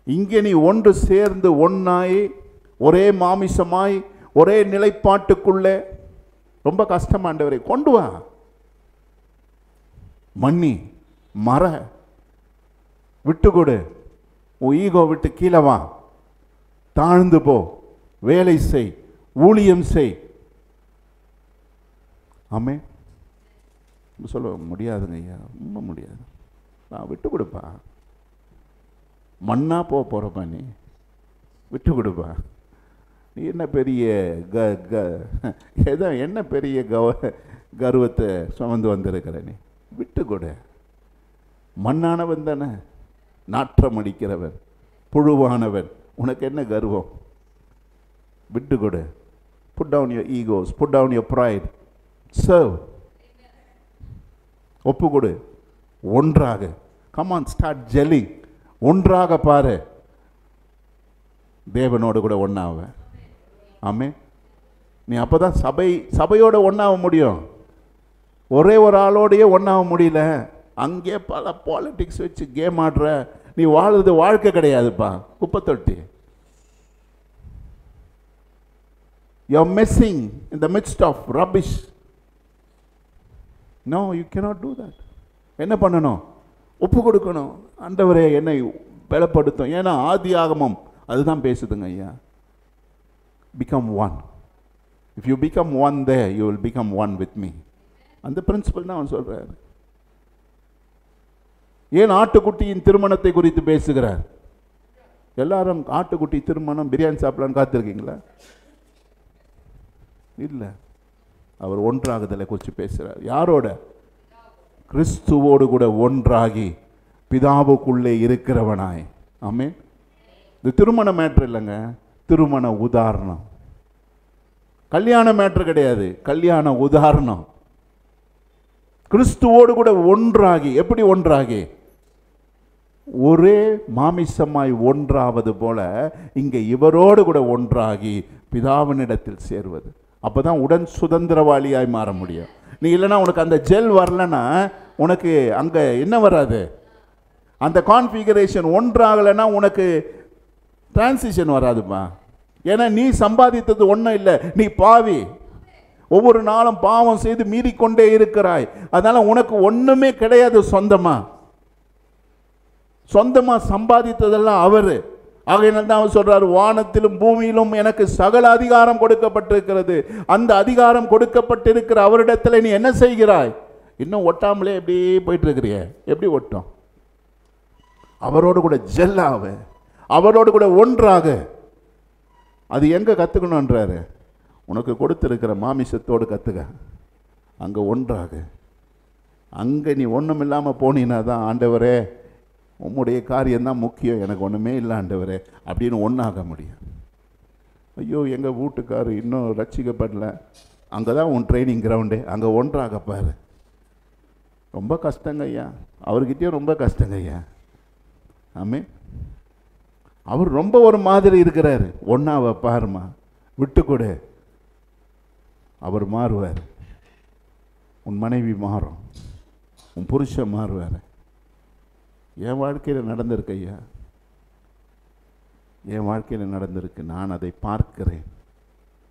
இங்கே நீ ஒன்று சேர்ந்து ஒன்றாய் ஒரே மாமிசமாய் ஒரே நிலைப்பாட்டுக்குள்ளே, ரொம்ப கஷ்டமாண்டவரை கொண்டு வா. மன்னி மற, விட்டு கொடு, உன் ஈகோ விட்டு கீழே வா, தாழ்ந்து போ, வேலை செய், ஊழியம் செய். ஆமே சொல்ல முடியாதுங்க ஐயா, ரொம்ப முடியாது. நான் விட்டு கொடுப்பா, மண்ணா போகிறப்பா, நீ விட்டு கொடுப்பா. நீ என்ன பெரிய ஏதோ என்ன பெரிய கர்வத்தை சுமந்து வந்திருக்கிற, நீ விட்டு கொடு. மண்ணானவன் தானே, நாற்றம் அடிக்கிறவன், புழுவானவன், உனக்கு என்ன கர்வம்? விட்டு கொடு. Put down your egos, put down your pride, serve. ஒப்பு கொடு, ஒன்றாக. Come on, start gelling. ஒன்றாக பாரு, தேவனோடு கூட ஒன்றாவ. ஆமே, நீ அப்போதான் சபையோட ஒன்றாக முடியும். ஒரே ஒரு ஆளோடையே ஒன்றாக முடியல, அங்கே பல பாலிட்டிக்ஸ் வச்சு கேம் ஆடுற, நீ வாழுறது வாழ்க்கை கிடையாதுப்பா, குப்பத்தொட்டி. You're messing in the midst of rubbish. No, you cannot do that. என்ன பண்ணணும்? ஒப்பு கொடுக்கணும். ஆண்டவரே என்னை பலப்படுத்தும். ஏன்னா ஆதி ஆகமம் அதுதான் பேசுதுங்க ஐயா. Become one. If you become one there, you will become one with me. அந்த பிரின்சிபல் தான் அவன் சொல்றார். ஏன் ஆட்டுக்குட்டியின் திருமணத்தை குறித்து பேசுகிறார்? எல்லாரும் ஆட்டுக்குட்டி திருமணம் பிரியாணி சாப்பிடலான்னு காத்திருக்கீங்களா? இல்லை, அவர் ஒன்றாகுதலை குறித்து பேசுகிறார். யாரோட? கிறிஸ்துவோடு கூட ஒன்றாகி பிதாவுக்குள்ளே இருக்கிறவனாய். ஆமென். இது திருமண மேட்ரு இல்லைங்க, திருமண உதாரணம். கல்யாண மேட்ரு கிடையாது, கல்யாண உதாரணம். கிறிஸ்துவோடு கூட ஒன்றாகி. எப்படி ஒன்றாகி? ஒரே மாமிசமாய் ஒன்றாவது போல இங்கே இவரோடு கூட ஒன்றாகி பிதாவினிடத்தில் சேர்வது. அப்போதான் உடன் சுதந்திரவாளியாய் மாற முடியும். நீ இல்லைன்னா உனக்கு அந்த ஜெல் வரலன்னா உனக்கு அங்கே என்ன வராது? அந்த கான்ஃபிகரேஷன் ஒன்றாகலைன்னா உனக்கு டிரான்சிஷன் வராதுப்பா. ஏன்னா நீ சம்பாதித்தது ஒன்றும் இல்லை, நீ பாவி. ஒவ்வொரு நாளும் பாவம் செய்து மீறிக்கொண்டே இருக்கிறாய். அதனால உனக்கு ஒன்றுமே கிடையாது. சொந்தமா சம்பாதித்ததெல்லாம் அவரு. ஆகையினால் தான் அவர் சொல்றார், வானத்திலும் பூமியிலும் எனக்கு சகல அதிகாரம் கொடுக்கப்பட்டிருக்கிறது. அந்த அதிகாரம் கொடுக்கப்பட்டிருக்கிற அவரிடத்தில் நீ என்ன செய்கிறாய்? இன்னும் ஒட்டாமலே எப்படி போயிட்டு இருக்கிறிய? எப்படி ஒட்டும்? அவரோடு கூட ஜெல்லாக, அவரோடு கூட ஒன்றாக. அது எங்க கத்துக்கணும்ன்றாரு? உனக்கு கொடுத்திருக்கிற மாமிசத்தோடு கத்துக்க. அங்க ஒன்றாக. அங்க நீ ஒன்றும் இல்லாமல் போனீன்னா தான், ஆண்டவரே உம்முடைய காரியம்தான் முக்கியம், எனக்கு ஒன்றுமே இல்லை ஆண்டவரே அப்படின்னு ஒன்றாக முடியும். ஐயோ எங்கள் வீட்டுக்காரு இன்னும் ரட்சிக்கப்படல, அங்கே தான் உன் ட்ரைனிங் கிரவுண்டு, அங்கே ஒன்றாக பாரு. ரொம்ப கஷ்டங்க ஐயா, அவர்கிட்டயும் ரொம்ப கஷ்டங்க ஐயா. ஆமே, அவர் ரொம்ப ஒரு மாதிரி இருக்கிறாரு. ஒன்றாவ பாருமா, விட்டு கொடு, அவர் மாறுவார். உன் மனைவி மாறும், உன் புருஷன் மாறுவார். என் வாழ்க்கையில் நடந்திருக்கு ஐயா, என் வாழ்க்கையில் நடந்திருக்கு. நான் அதை பார்க்கிறேன்.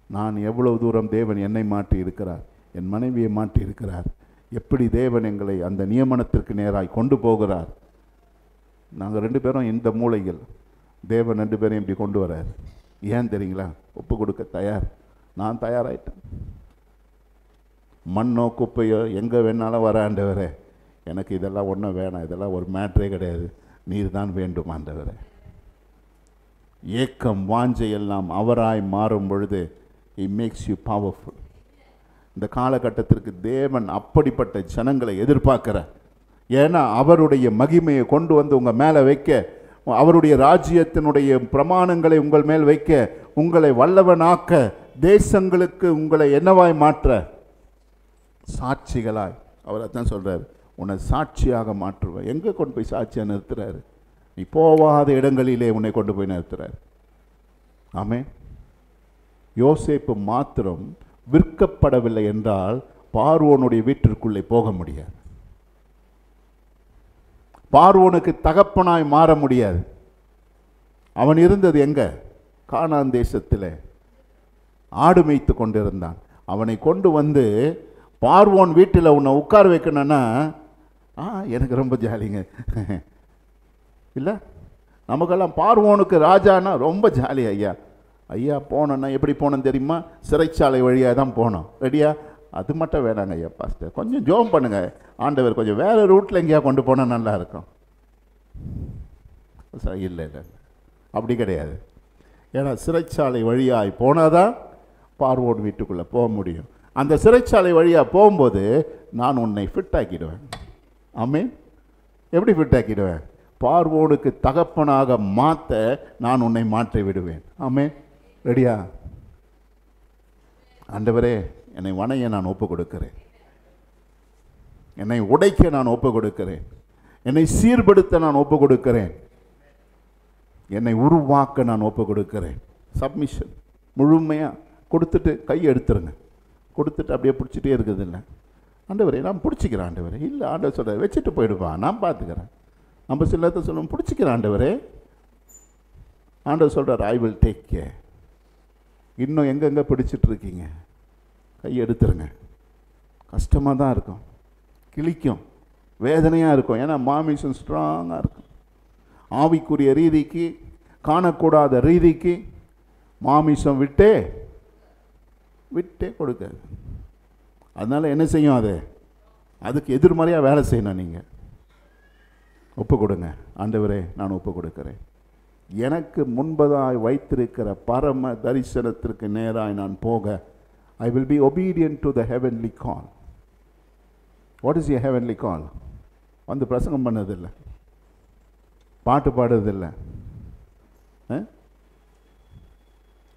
நான் எவ்வளவு தூரம் தேவன் என்னை மாற்றி இருக்கிறார், என் மனைவியை மாற்றி இருக்கிறார், எப்படி தேவன் எங்களை அந்த நியமனத்திற்கு நேராய் கொண்டு போகிறார். நாங்கள் 2 பேரும் இந்த மூலைகள், தேவன் 2 பேரையும் இப்படி கொண்டு வரார். ஏன் தெரியுங்களா? ஒப்பு கொடுக்க தயார். நான் தயாராயிட்டேன். மண்ணோ குப்பையோ எங்கே வேணாலும் வர ஆண்டவரே, எனக்கு இதெல்லாம் ஒன்றும் வேணாம், இதெல்லாம் ஒரு மேட்ரே கிடையாது, நீர் தான் வேண்டும் ஆண்டவரே. ஏக்கம் வாஞ்சை எல்லாம் அவராய் மாறும் பொழுது he makes you powerful. இந்த காலகட்டத்திற்கு தேவன் அப்படிப்பட்ட ஜனங்களை எதிர்பார்க்கிறார். ஏன்னா அவருடைய மகிமையை கொண்டு வந்து உங்கள் மேலே வைக்க, அவருடைய ராஜ்யத்தினுடைய பிரமாணங்களை உங்கள் மேல் வைக்க, உங்களை வல்லவனாக்க, தேசங்களுக்கு உங்களை என்னவாய் மாற்ற, சாட்சிகளாய். அவர் அதான் சொல்கிறார், உன்னை சாட்சியாக மாற்றுவேன். எங்கே கொண்டு போய் சாட்சியாக நிறுத்துறாரு? நீ போவாத இடங்களிலே உன்னை கொண்டு போய் நிறுத்துறாரு. ஆமென். யோசேப்பு மாத்திரம் விற்கப்படவில்லை என்றால் பார்வோனுடைய வீட்டிற்குள்ளே போக முடியாது. பார்வோனுக்கு தகப்பனாய் மாற முடியாது. அவன் இருந்தது எங்க? கானான் தேசத்தில் ஆடு மேய்த்து கொண்டிருந்தான். அவனை கொண்டு வந்து பார்வோன் வீட்டில் உன்னை உட்கார வைக்கணும்னா எனக்கு ரொம்ப ஜாலிங்க இல்லை? நமக்கெல்லாம் பார்வோனுக்கு ராஜானா ரொம்ப ஜாலி. ஐயா ஐயா போனோன்னா எப்படி போனோன்னு தெரியுமா? சிறைச்சாலை வழியாக தான் போனோம். ரெடியா? அது மட்டும் வேணாங்க ஐயா பாஸ்டர், கொஞ்சம் ஜோம் பண்ணுங்க ஆண்டவர், கொஞ்சம் வேறு ரூட்டில் எங்கேயா கொண்டு போனால் நல்லா இருக்கும். இல்லை இல்லை அப்படி கிடையாது. ஏன்னா சிறைச்சாலை வழியாக போனாதான் பார்வோன் வீட்டுக்குள்ளே போக முடியும். அந்த சிறைச்சாலை வழியாக போகும்போது நான் உன்னை ஃபிட் ஆக்கிடுவேன். ஆமென். எப்படி ஃபிட் ஆக்கிடுவேன்? பார்வோனுக்கு தகப்பனாக மாற்ற நான் உன்னை மாற்றி விடுவேன். ஆமென். ரெடியா? ஆண்டவரே என்னை வணைய நான் ஒப்பு கொடுக்கிறேன், என்னை உடைக்க நான் ஒப்பு கொடுக்கிறேன், என்னை சீர்படுத்த நான் ஒப்பு கொடுக்கிறேன், என்னை உருவாக்க நான் ஒப்பு கொடுக்கிறேன். சப்மிஷன் முழுமையாக கொடுத்துட்டு கை எடுத்துருங்க. கொடுத்துட்டு அப்படியே பிடிச்சிட்டே இருக்குது. இல்லை ஆண்டவரே நான் பிடிச்சிக்கிறேன் ஆண்டவரே. இல்லை ஆண்டவர் சொல்கிறார் வச்சுட்டு போயிடுவா, நான் பார்த்துக்கிறேன். நம்ம சில நேரத்தை சொல்லுவோம் பிடிச்சிக்கிறேன் ஆண்டவரே. ஆண்டவர் சொல்கிறார் ஐ வில் டேக் கேர். இன்னும் எங்கெங்கே பிடிச்சிட்டு இருக்கீங்க? கை எடுத்துருங்க. கஷ்டமாக தான் இருக்கும், கிழிக்கும், வேதனையாக இருக்கும். ஏன்னா மாமிசம் ஸ்ட்ராங்காக இருக்கும். ஆவிக்குரிய ரீதிக்கு, காணக்கூடாத ரீதிக்கு மாமிசம் விட்டே கொடுக்க. அதனால் என்ன செய்யும்? அதுக்கு எதிர்மறையாக வேலை செய்யணும். நீங்கள் ஒப்பு கொடுங்க. ஆண்டவரே நான் ஒப்பு கொடுக்கிறேன். எனக்கு முன்பதாய் வைத்திருக்கிற பரம தரிசனத்திற்கு நேராய் நான் போக I will be obedient to the heavenly call. What is your heavenly call? வந்து பிரசங்கம் பண்ணதில்லை, பாட்டு பாடுறதில்லை.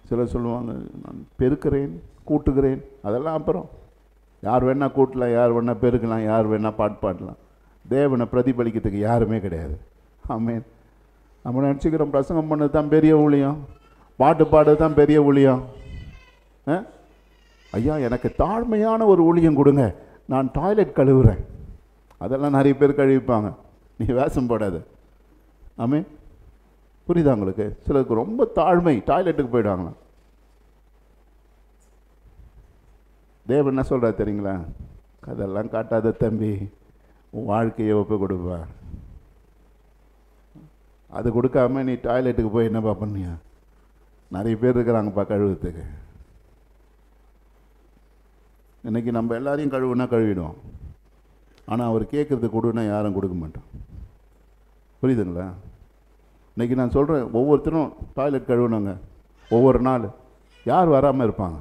சிலர் சொல்லுவாங்க நான் பெருக்கிறேன் கூட்டுகிறேன், அதெல்லாம் அப்புறம். யார் வேணால் கூட்டலாம், யார் வேணால் பெருக்கலாம், யார் வேணால் பாட்டு பாடலாம். தேவனை பிரதிபலிக்கிறதுக்கு யாருமே கிடையாது. ஆமென். நம்ம நினச்சிக்கிறோம் பிரசங்கம் பண்ணது தான் பெரிய ஊழியம், பாட்டு பாடுறது தான் பெரிய ஊழியம். ஐயா எனக்கு தாழ்மையான ஒரு ஊழியம் கொடுங்க, நான் டாய்லெட் கழுவுறேன். அதெல்லாம் நிறைய பேர் கழுவிப்பாங்க, நீ வேஷம் போடாது. ஆமென். புரியுதா உங்களுக்கு? சிலருக்கு ரொம்ப தாழ்மை, டாய்லெட்டுக்கு போயிடுவாங்களாம். தேவன் என்ன சொல்கிறார் தெரியுங்களா? அதெல்லாம் காட்டாத தம்பி, உன் வாழ்க்கையை ஒப்பு கொடுப்பா. அது கொடுக்காம நீ டாய்லெட்டுக்கு போய் என்னப்பா பண்ணியா? நிறைய பேர் இருக்கிறாங்கப்பா கழுவுறதுக்கு. இன்றைக்கி நம்ம எல்லாரையும் கழுவுனா கழுவிடுவோம், ஆனால் அவர் கேட்குறது கொடுன்னா யாரும் கொடுக்க மாட்டோம். புரியுதுங்களா? இன்றைக்கி நான் சொல்கிறேன், ஒவ்வொருத்தரும் டாய்லெட் கழுவுனாங்க ஒவ்வொரு நாள். யார் வராமல் இருப்பாங்க?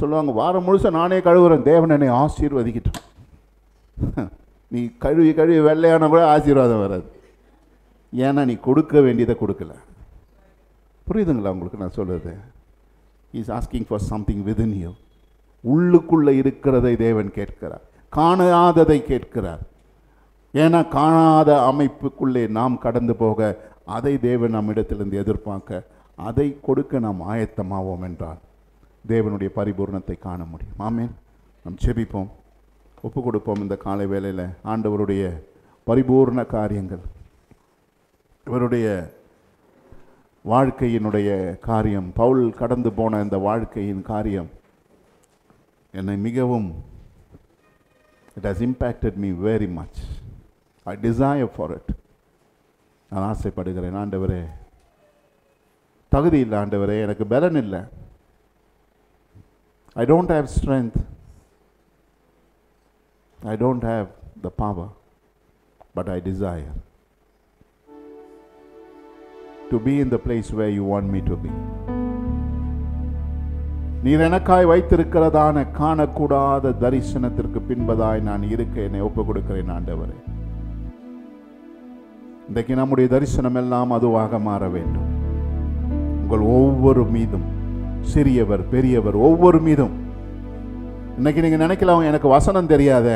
சொல்லுவாங்க வாரம் முழுசாக நானே கழுவுறேன், தேவன் என்னை ஆசீர்வதிக்கிட்டோம். நீ கழுவி கழுவி வெள்ளையான கூட ஆசீர்வாதம் வராது. ஏன்னா நீ கொடுக்க வேண்டியதை கொடுக்கல. புரியுதுங்களா உங்களுக்கு நான் சொல்கிறது? Is asking for something within you. உள்ளுக்குள்ளே இருக்கிறதை தேவன் கேட்கிறார், காணாததை கேட்கிறார். ஏன்னா காணாத அமைப்புக்குள்ளே நாம் கடந்து போக அதை தேவன் நம்மிடத்திலிருந்து எதிர்பார்க்க, அதை கொடுக்க நாம் ஆயத்தமாவோம் என்றால் தேவனுடைய பரிபூர்ணத்தை காண முடியும். ஆமென். நாம் செபிப்போம், ஒப்பு கொடுப்போம். இந்த காலை வேளையில் ஆண்டவருடைய பரிபூர்ண காரியங்கள், இவருடைய வாழ்க்கையினுடைய காரியம், பவுல் கடந்து போன இந்த வாழ்க்கையின் காரியம் என்னை மிகவும், it has impacted me very much. I desire for it. நான் ஆசைப்படுகிறேன். ஆண்டவரே தகுதி இல்லை, ஆண்டவரே எனக்கு பலன் இல்லை, I don't have strength, I don't have the power, but I desire. to be in the place where you want me to be. நீர் எனக்காய் வைத்திருக்கிறதான காணக்கூடாத தரிசனத்திற்கு பின்பதாய் நான் இருக்க என்னை ஒப்புக் கொடுக்கிறேன் ஆண்டவரே. இன்றைக்கு நம்முடைய தரிசனம் எல்லாம் அதுவாக மாற வேண்டும். உங்கள் ஒவ்வொரு மீதும், சிறியவர் பெரியவர் ஒவ்வொரு மீதும். இன்னைக்கு நீங்க நினைக்கலாம், எனக்கு வசனம் தெரியாத,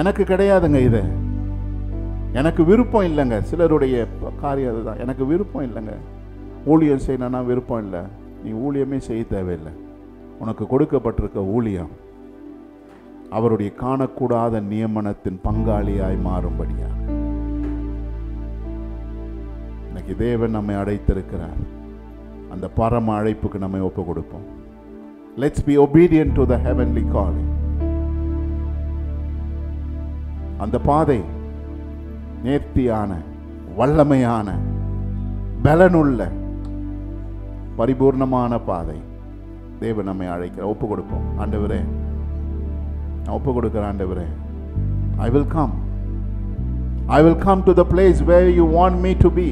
எனக்கு கிடையாதுங்க, இது எனக்கு விருப்பம் இல்லைங்க. சிலருடைய காரியம் அதுதான், எனக்கு விருப்பம் இல்லைங்க, ஊழியம் செய்யணும்னா விருப்பம் இல்லை. நீ ஊழியமே செய்ய தேவையில்லை. உனக்கு கொடுக்கப்பட்டிருக்க ஊழியம் அவருடைய காணக்கூடாத நியமனத்தின் பங்காளியாய் மாறும்படியாக இன்னைக்கு தேவன் நம்மை அழைத்திருக்கிறார். அந்த பரம அழைப்புக்கு நம்மை ஒப்பு கொடுப்போம். Let's be obedient to the heavenly calling. அந்த பாதை நேர்த்தியான, வல்லமையான, பலனுள்ள, பரிபூர்ணமான பாதை. தேவன் நம்மை அழைக்கிறார். ஒப்பு கொடுப்போம். ஆண்டவரே, நான் ஒப்பு கொடுக்கிறேன். ஆண்டவரே, I will come. I will come to the place where you want me to be.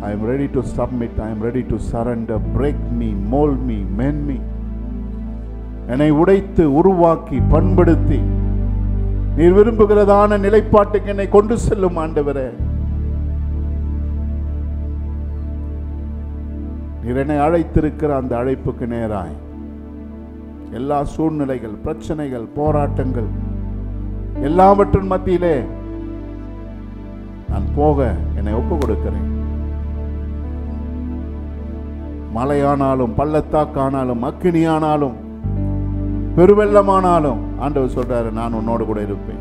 I am ready to submit. I am ready to surrender. Break me, mold me, mend me. என்னை உடைத்து உருவாக்கி பண்படுத்தி நீர் விரும்புகிறதான நிலைப்பாட்டுக்கு என்னை கொண்டு செல்லும் ஆண்டவரே. நீர் என்னை அழைத்திருக்கிற அந்த அழைப்புக்கு நேராய் எல்லா சூழ்நிலைகள், பிரச்சனைகள், போராட்டங்கள் எல்லாவற்றின் மத்தியிலே நான் போக என்னை ஒப்பு கொடுக்கிறேன். மலையானாலும், பள்ளத்தாக்கானாலும், அக்கினியானாலும், பெருவெள்ளமானாலும் ஆண்டவர் சொல்றாரு, நான் உன்னோடு கூட இருப்பேன்.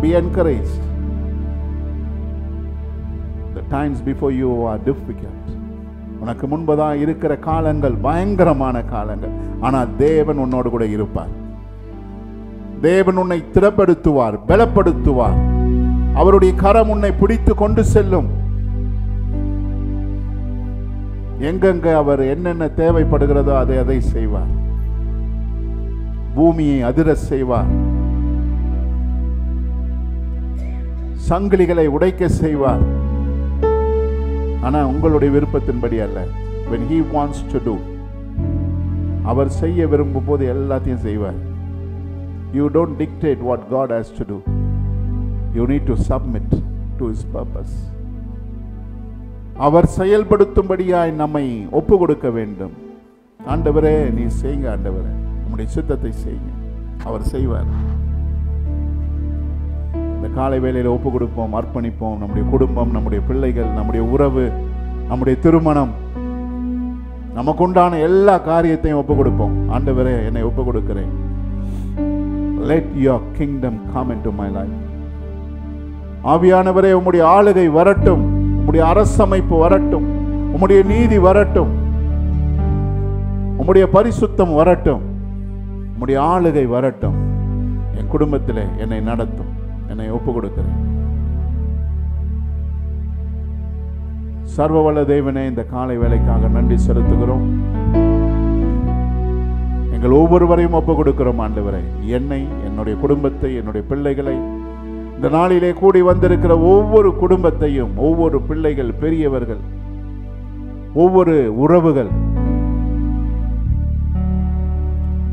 Be encouraged. The times before you are difficult. உனக்கு முன்பதாக இருக்கிற காலங்கள் பயங்கரமான காலங்கள். ஆனால் தேவன் உன்னோடு கூட இருப்பார். தேவன் உன்னை திடப்படுத்துவார், பலப்படுத்துவார். அவருடைய கரம் உன்னை பிடித்து கொண்டு செல்லும். எங்கெங்க அவர் என்னென்ன தேவைப்படுகிறதோ அதை செய்வார். பூமியை அதிர செய்வார். சங்கிலிகளை உடைக்க செய்வார். ஆனா உங்களுடைய விருப்பத்தின்படி அல்ல. When he wants to do, அவர் செய்ய விரும்பும் போது எல்லாத்தையும் செய்வார். You don't dictate what God has to do. You need to submit to his purpose. அவர் செயல்படுத்தும்படியாய் நம்மை ஒப்பு கொடுக்க வேண்டும். ஆண்டவரே, நீ செய்யுங்க. ஆண்டவரே, உம்முடைய சித்தத்தை செய்யுங்க. அவர் செய்வார். இந்த காலை வேளையில ஒப்பு கொடுப்போம், அர்ப்பணிப்போம். நம்முடைய குடும்பம், நம்முடைய பிள்ளைகள், நம்முடைய உறவு, நம்முடைய திருமணம், நமக்கு உண்டான எல்லா காரியத்தையும் ஒப்பு கொடுப்போம். ஆண்டவரே, என்னை ஒப்பு கொடுக்கிறேன். Let your kingdom come into my life. ஆவியானவரே, உம்முடைய ஆளுகை வரட்டும், உம்முடைய அரசமைப்பு வரட்டும், உம்முடைய நீதி வரட்டும், உம்முடைய பரிசுத்தம் வரட்டும், உம்முடைய ஆளுகை வரட்டும். என் குடும்பத்திலே என்னை நடத்தும். என்னை ஒப்பு கொடுக்கிறேன். சர்வவல்ல தேவனே, இந்த காலை வேளைக்காக நன்றி செலுத்துகிறோம். எங்கள் ஒவ்வொருவரையும் ஒப்பு கொடுக்கிறோம். ஆண்டவரே, என்னை, என்னுடைய குடும்பத்தை, என்னுடைய பிள்ளைகளை, இந்த நாளிலே கூடி வந்திருக்கிற ஒவ்வொரு குடும்பத்தையும், ஒவ்வொரு பிள்ளைகள், பெரியவர்கள், ஒவ்வொரு உறவுகள்,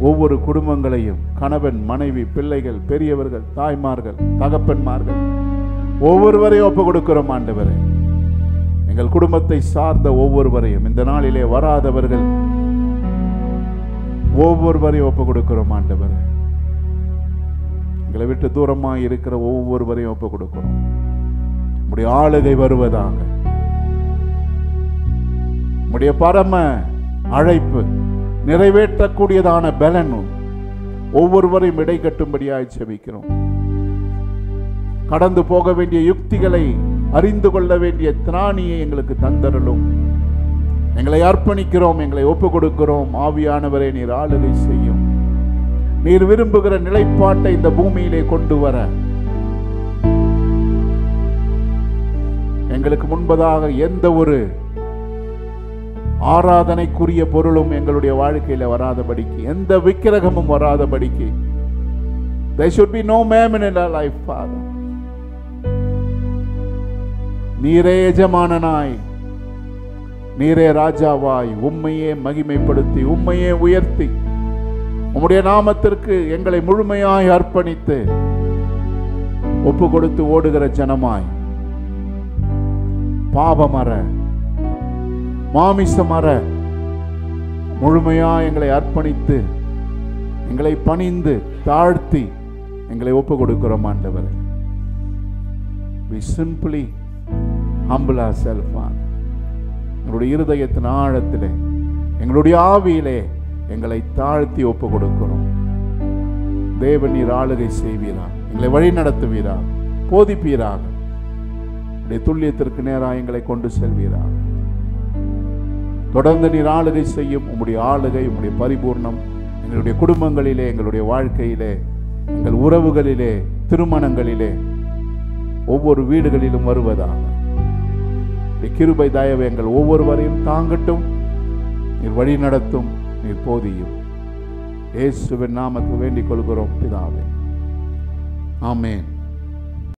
ஒவ்வொரு குடும்பங்களையும், கணவன், மனைவி, பிள்ளைகள், பெரியவர்கள், தாய்மார்கள், தகப்பன்மார்கள், ஒவ்வொருவரையும் ஒப்பு கொடுக்கிறோம். ஆண்டவரே, எங்கள் குடும்பத்தை சார்ந்த ஒவ்வொருவரையும், இந்த நாளிலே வராதவர்கள் ஒவ்வொருவரையும் ஒப்பு கொடுக்கிறோம். ஆண்டவரே, எங்களை விட்டு தூரமாக இருக்கிற ஒவ்வொருவரையும் ஒப்பு கொடுக்கிறோம். உம்முடைய ஆளுகை வருவதாக. உம்முடைய பரம அழைப்பு நிறைவேற்றக்கூடியதான பலனும் ஒவ்வொருவரையும் இடை கட்டும்படியாய் செபிக்கிறோம். கடந்து போக வேண்டிய யுக்திகளை அறிந்து கொள்ள வேண்டிய திராணியை எங்களுக்கு தந்தருளும். எங்களை அர்ப்பணிக்கிறோம், எங்களை ஒப்பு கொடுக்கிறோம். ஆவியானவரே, நீர் ஆளுகை செய்யும். நீர் விரும்புகிற நிலைப்பாட்டை இந்த பூமியிலே கொண்டு வர எங்களுக்கு முன்பதாக எந்த ஒரு ஆராதனைக்குரிய பொருளும் எங்களுடைய வாழ்க்கையில வராதபடிக்கு, எந்த விக்கிரகமும் வராதபடிக்கு, there should be no mammon in our life, Father. நீரே எஜமானனாய், நீரே ராஜாவாய், உம்மையே மகிமைப்படுத்தி, உம்மையே உயர்த்தி, உம்முடைய நாமத்திற்கு எங்களை முழுமையாய் அர்ப்பணித்து ஒப்பு கொடுத்து ஓடுகிற ஜனமாய், பாவமற மாமிசமற முழுமையாய் எங்களை அர்ப்பணித்து, எங்களை பணிந்து தாழ்த்தி எங்களை ஒப்பு கொடுக்கிறோம் ஆண்டவரே. We simply humble ourselves, Father. எங்களுடைய இருதயத்தின் ஆழத்திலே, எங்களுடைய ஆவியிலே எங்களை தாழ்த்தி ஒப்பு கொடுக்கிறோம். தேவன் நீர் ஆளுகை செய்வீராக, எங்களை வழி நடத்துவீராக, போதிப்பீராக, உடைய துல்லியத்திற்கு நேராக எங்களை கொண்டு செல்வீராக. தொடர்ந்து நீர் ஆளுகை செய்யும். உம்முடைய ஆளுகை, உம்முடைய பரிபூர்ணம் எங்களுடைய குடும்பங்களிலே, எங்களுடைய வாழ்க்கையிலே, எங்கள் உறவுகளிலே, திருமணங்களிலே, ஒவ்வொரு வீடுகளிலும் வருவதாக. கிருபை தயவு எங்கள் ஒவ்வொருவரையும் தாங்கட்டும். நீர் வழி நடத்தும், நீர் போதியும். இயேசுவின் நாமத்தில் வேண்டிக் கொள்கிறோம் பிதாவே. ஆமென்.